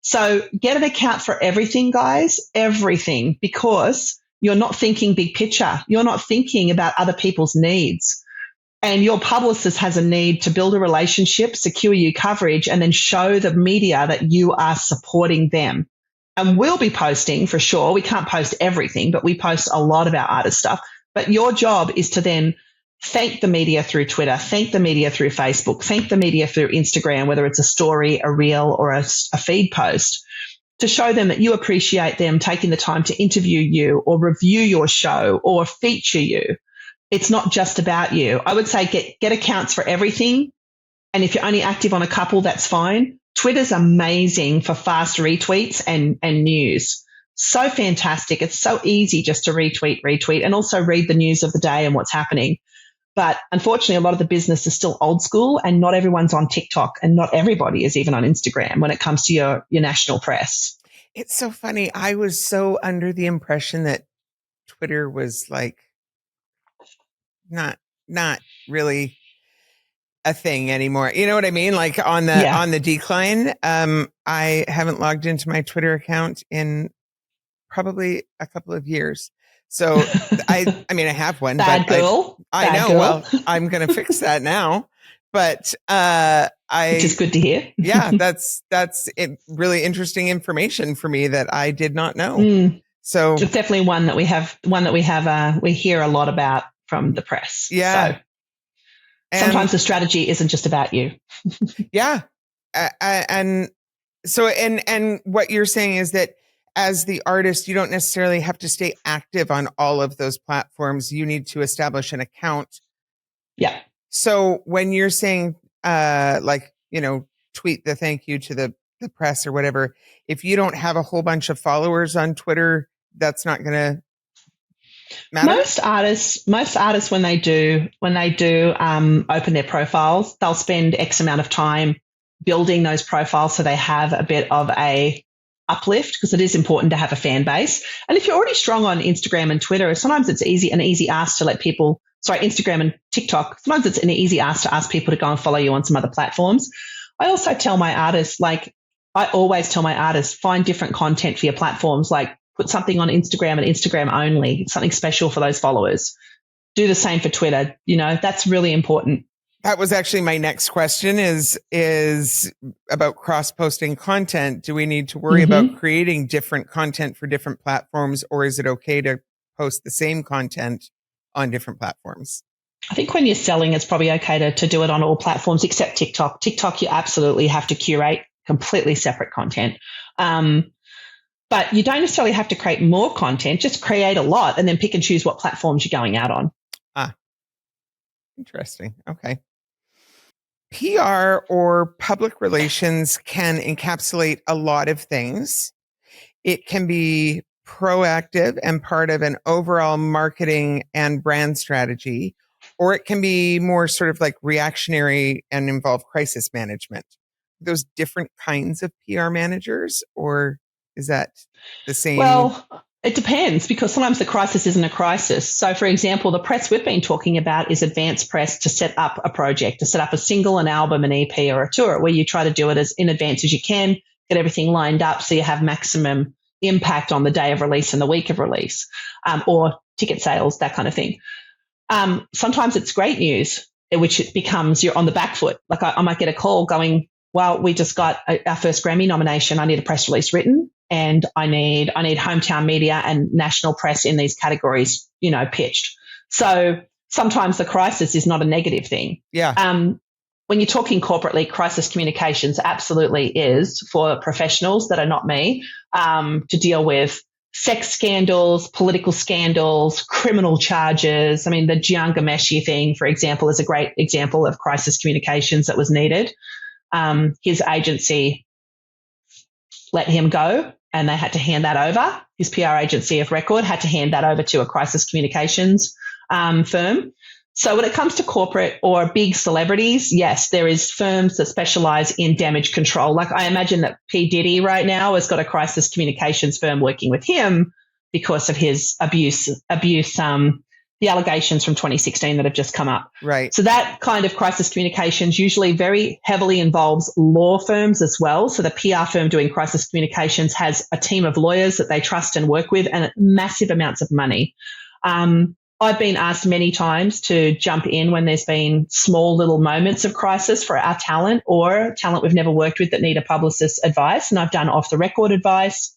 So get an account for everything, guys, everything, because you're not thinking big picture. You're not thinking about other people's needs. And your publicist has a need to build a relationship, secure you coverage, and then show the media that you are supporting them. And we'll be posting for sure. We can't post everything, but we post a lot of our artist stuff. But your job is to then thank the media through Twitter, thank the media through Facebook, thank the media through Instagram, whether it's a story, a reel, or a feed post, to show them that you appreciate them taking the time to interview you or review your show or feature you. It's not just about you. I would say get accounts for everything. And if you're only active on a couple, that's fine. Twitter's amazing for fast retweets and news. So fantastic. It's so easy just to retweet, and also read the news of the day and what's happening. But unfortunately, a lot of the business is still old school and not everyone's on TikTok and not everybody is even on Instagram when it comes to your national press. It's so funny. I was so under the impression that Twitter was like not really a thing anymore. You know what I mean? Like on the decline. I haven't logged into my Twitter account in probably a couple of years. So I mean, I have one. Bad girl. I know. Girl. Well, I'm going to fix that now. But which is good to hear. Yeah, that's really interesting information for me that I did not know. So it's definitely one that we have. We hear a lot about from the press. Yeah. So sometimes the strategy isn't just about you. Yeah. And so, and what you're saying is that as the artist, you don't necessarily have to stay active on all of those platforms. You need to establish an account. Yeah. So when you're saying, tweet the thank you to the press or whatever, if you don't have a whole bunch of followers on Twitter, that's not going to matter? Most artists, when they do open their profiles, they'll spend X amount of time building those profiles so they have a bit of a uplift, because it is important to have a fan base. And if you're already strong on Instagram and Twitter, sometimes it's an easy ask to let people, Instagram and TikTok, sometimes it's an easy ask to ask people to go and follow you on some other platforms. I also tell my artists, find different content for your platforms, like put something on Instagram and Instagram only, something special for those followers. Do the same for Twitter. That's really important. That was actually my next question is about cross-posting content. Do we need to worry about creating different content for different platforms, or is it okay to post the same content on different platforms? I think when you're selling, it's probably okay to do it on all platforms except TikTok. TikTok, you absolutely have to curate completely separate content. But you don't necessarily have to create more content, just create a lot and then pick and choose what platforms you're going out on. Interesting. Okay. PR or public relations can encapsulate a lot of things. It can be proactive and part of an overall marketing and brand strategy, or it can be more sort of like reactionary and involve crisis management. Those different kinds of PR managers, or is that the same? Well, it depends, because sometimes the crisis isn't a crisis. So, for example, the press we've been talking about is advanced press to set up a project, to set up a single, an album, an EP, or a tour, where you try to do it as in advance as you can, get everything lined up so you have maximum impact on the day of release and the week of release, or ticket sales, that kind of thing. Sometimes it's great news, which it becomes you're on the back foot. Like I might get a call going, well, we just got our first Grammy nomination. I need a press release written, and I need hometown media and national press in these categories, pitched. So sometimes the crisis is not a negative thing. Yeah. When you're talking corporately, crisis communications absolutely is for professionals that are not me, to deal with sex scandals, political scandals, criminal charges. I mean, the Jian Ghomeshi thing, for example, is a great example of crisis communications that was needed. His agency let him go, and they had to hand that over. His PR agency of record had to hand that over to a crisis communications firm. So when it comes to corporate or big celebrities, yes, there is firms that specialize in damage control. Like I imagine that P. Diddy right now has got a crisis communications firm working with him because of his abuse, the allegations from 2016 that have just come up. Right. So that kind of crisis communications usually very heavily involves law firms as well. So the PR firm doing crisis communications has a team of lawyers that they trust and work with, and massive amounts of money. I've been asked many times to jump in when there's been small little moments of crisis for our talent or talent we've never worked with that need a publicist's advice. And I've done off the record advice,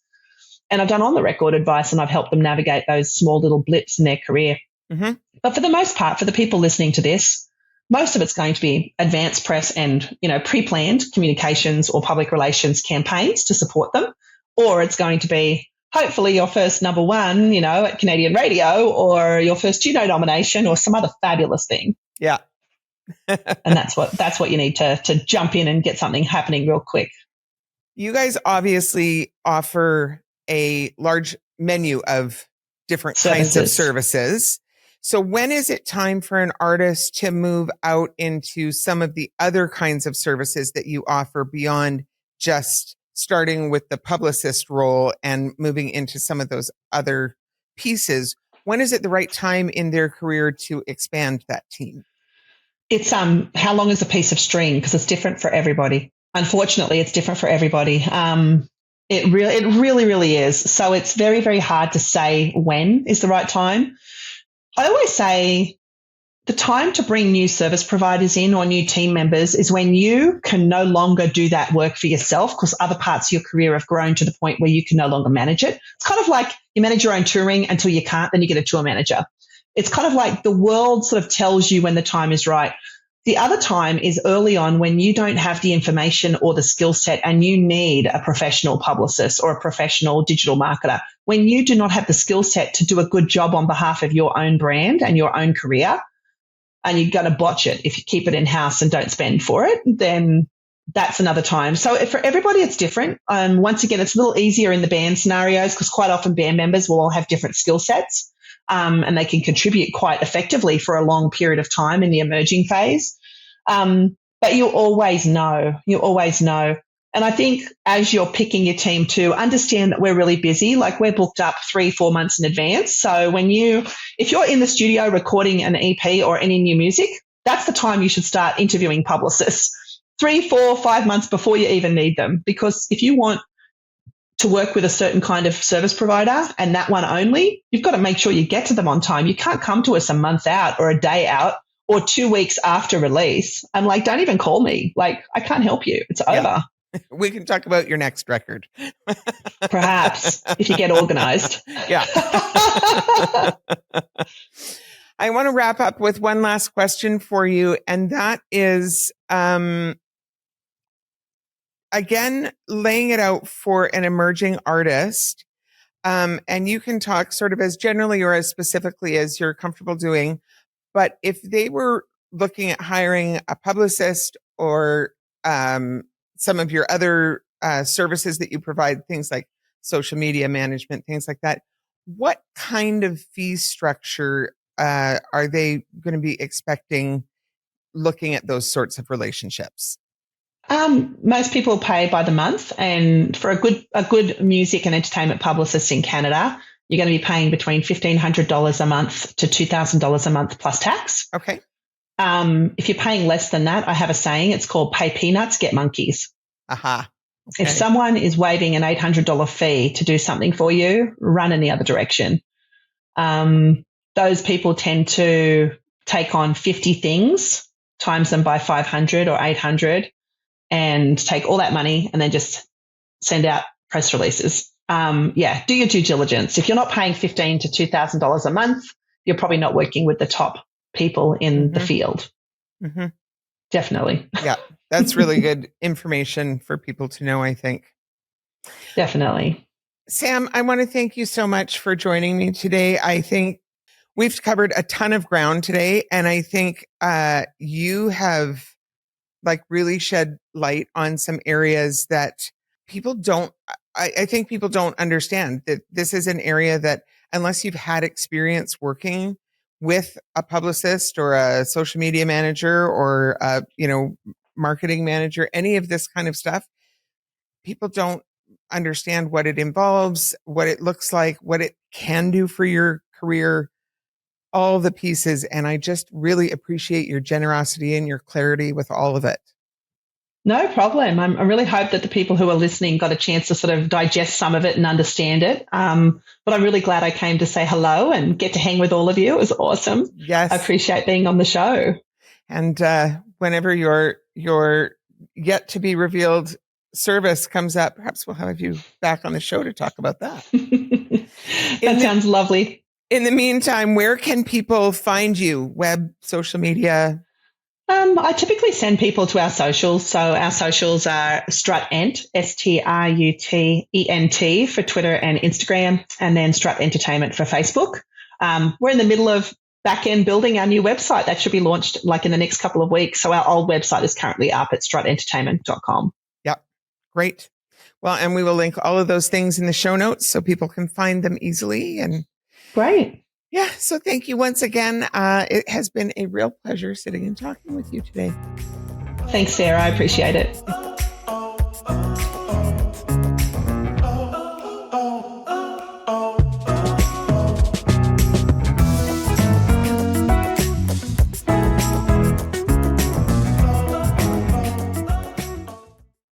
and I've done on the record advice, and I've helped them navigate those small little blips in their career. Mm-hmm. But for the most part, for the people listening to this, most of it's going to be advanced press and, pre-planned communications or public relations campaigns to support them. Or it's going to be hopefully your first number one, at Canadian radio, or your first Juno nomination, or some other fabulous thing. Yeah. And that's what you need to jump in and get something happening real quick. You guys obviously offer a large menu of different kinds of services. So when is it time for an artist to move out into some of the other kinds of services that you offer beyond just starting with the publicist role and moving into some of those other pieces? When is it the right time in their career to expand that team? It's how long is a piece of string? Because it's different for everybody. Unfortunately, it's different for everybody. It really is. So it's very, very hard to say when is the right time. I always say the time to bring new service providers in or new team members is when you can no longer do that work for yourself because other parts of your career have grown to the point where you can no longer manage it. It's kind of like you manage your own touring until you can't, then you get a tour manager. It's kind of like the world sort of tells you when the time is right. The other time is early on when you don't have the information or the skill set and you need a professional publicist or a professional digital marketer. When you do not have the skill set to do a good job on behalf of your own brand and your own career, and you're going to botch it if you keep it in-house and don't spend for it, then that's another time. So for everybody, it's different. Once again, it's a little easier in the band scenarios because quite often band members will all have different skill sets. And they can contribute quite effectively for a long period of time in the emerging phase. But you always know. And I think as you're picking your team too, understand that we're really busy. Like we're booked up 3-4 months in advance. So if you're in the studio recording an EP or any new music, that's the time you should start interviewing publicists 3, 4, 5 months before you even need them. Because if you want to work with a certain kind of service provider and that one only, you've got to make sure you get to them on time. You can't come to us a month out or a day out or 2 weeks after release. I'm like, don't even call me. Like, I can't help you. It's over. We can talk about your next record. Perhaps, if you get organized. Yeah. I want to wrap up with one last question for you. And that is, again, laying it out for an emerging artist. And you can talk sort of as generally or as specifically as you're comfortable doing. But if they were looking at hiring a publicist or some of your other services that you provide, things like social media management, things like that, what kind of fee structure are they going to be expecting looking at those sorts of relationships? Most people pay by the month, and for a good music and entertainment publicist in Canada, you're going to be paying between $1,500 a month to $2,000 a month plus tax. Okay. If you're paying less than that, I have a saying, it's called pay peanuts, get monkeys. Aha. If someone is waiving an $800 fee to do something for you, run in the other direction. Those people tend to take on 50 things, times them by 500 or 800, and take all that money and then just send out press releases. Do your due diligence. If you're not paying $1,500 to $2,000 a month, you're probably not working with the top people in the field. Mm-hmm. Definitely. Yeah, that's really good information for people to know, I think. Definitely. Sam, I want to thank you so much for joining me today. I think we've covered a ton of ground today, and I think you have really shed light on some areas that people don't, I think people don't understand that this is an area that unless you've had experience working with a publicist or a social media manager or a, marketing manager, any of this kind of stuff, people don't understand what it involves, what it looks like, what it can do for your career, all the pieces. And I just really appreciate your generosity and your clarity with all of it. No problem. I really hope that the people who are listening got a chance to sort of digest some of it and understand it. But I'm really glad I came to say hello and get to hang with all of you. It was awesome. Yes. I appreciate being on the show. And whenever your yet to be revealed service comes up, perhaps we'll have you back on the show to talk about that. That sounds lovely. In the meantime, where can people find you? Web, social media? I typically send people to our socials. So our socials are Strut Ent, STRUTENT for Twitter and Instagram, and then Strut Entertainment for Facebook. We're in the middle of back-end building our new website. That should be launched in the next couple of weeks. So our old website is currently up at strutentertainment.com. Yep. Great. Well, and we will link all of those things in the show notes so people can find them easily. And great. Yeah. So thank you once again. It has been a real pleasure sitting and talking with you today. Thanks, Sarah. I appreciate it.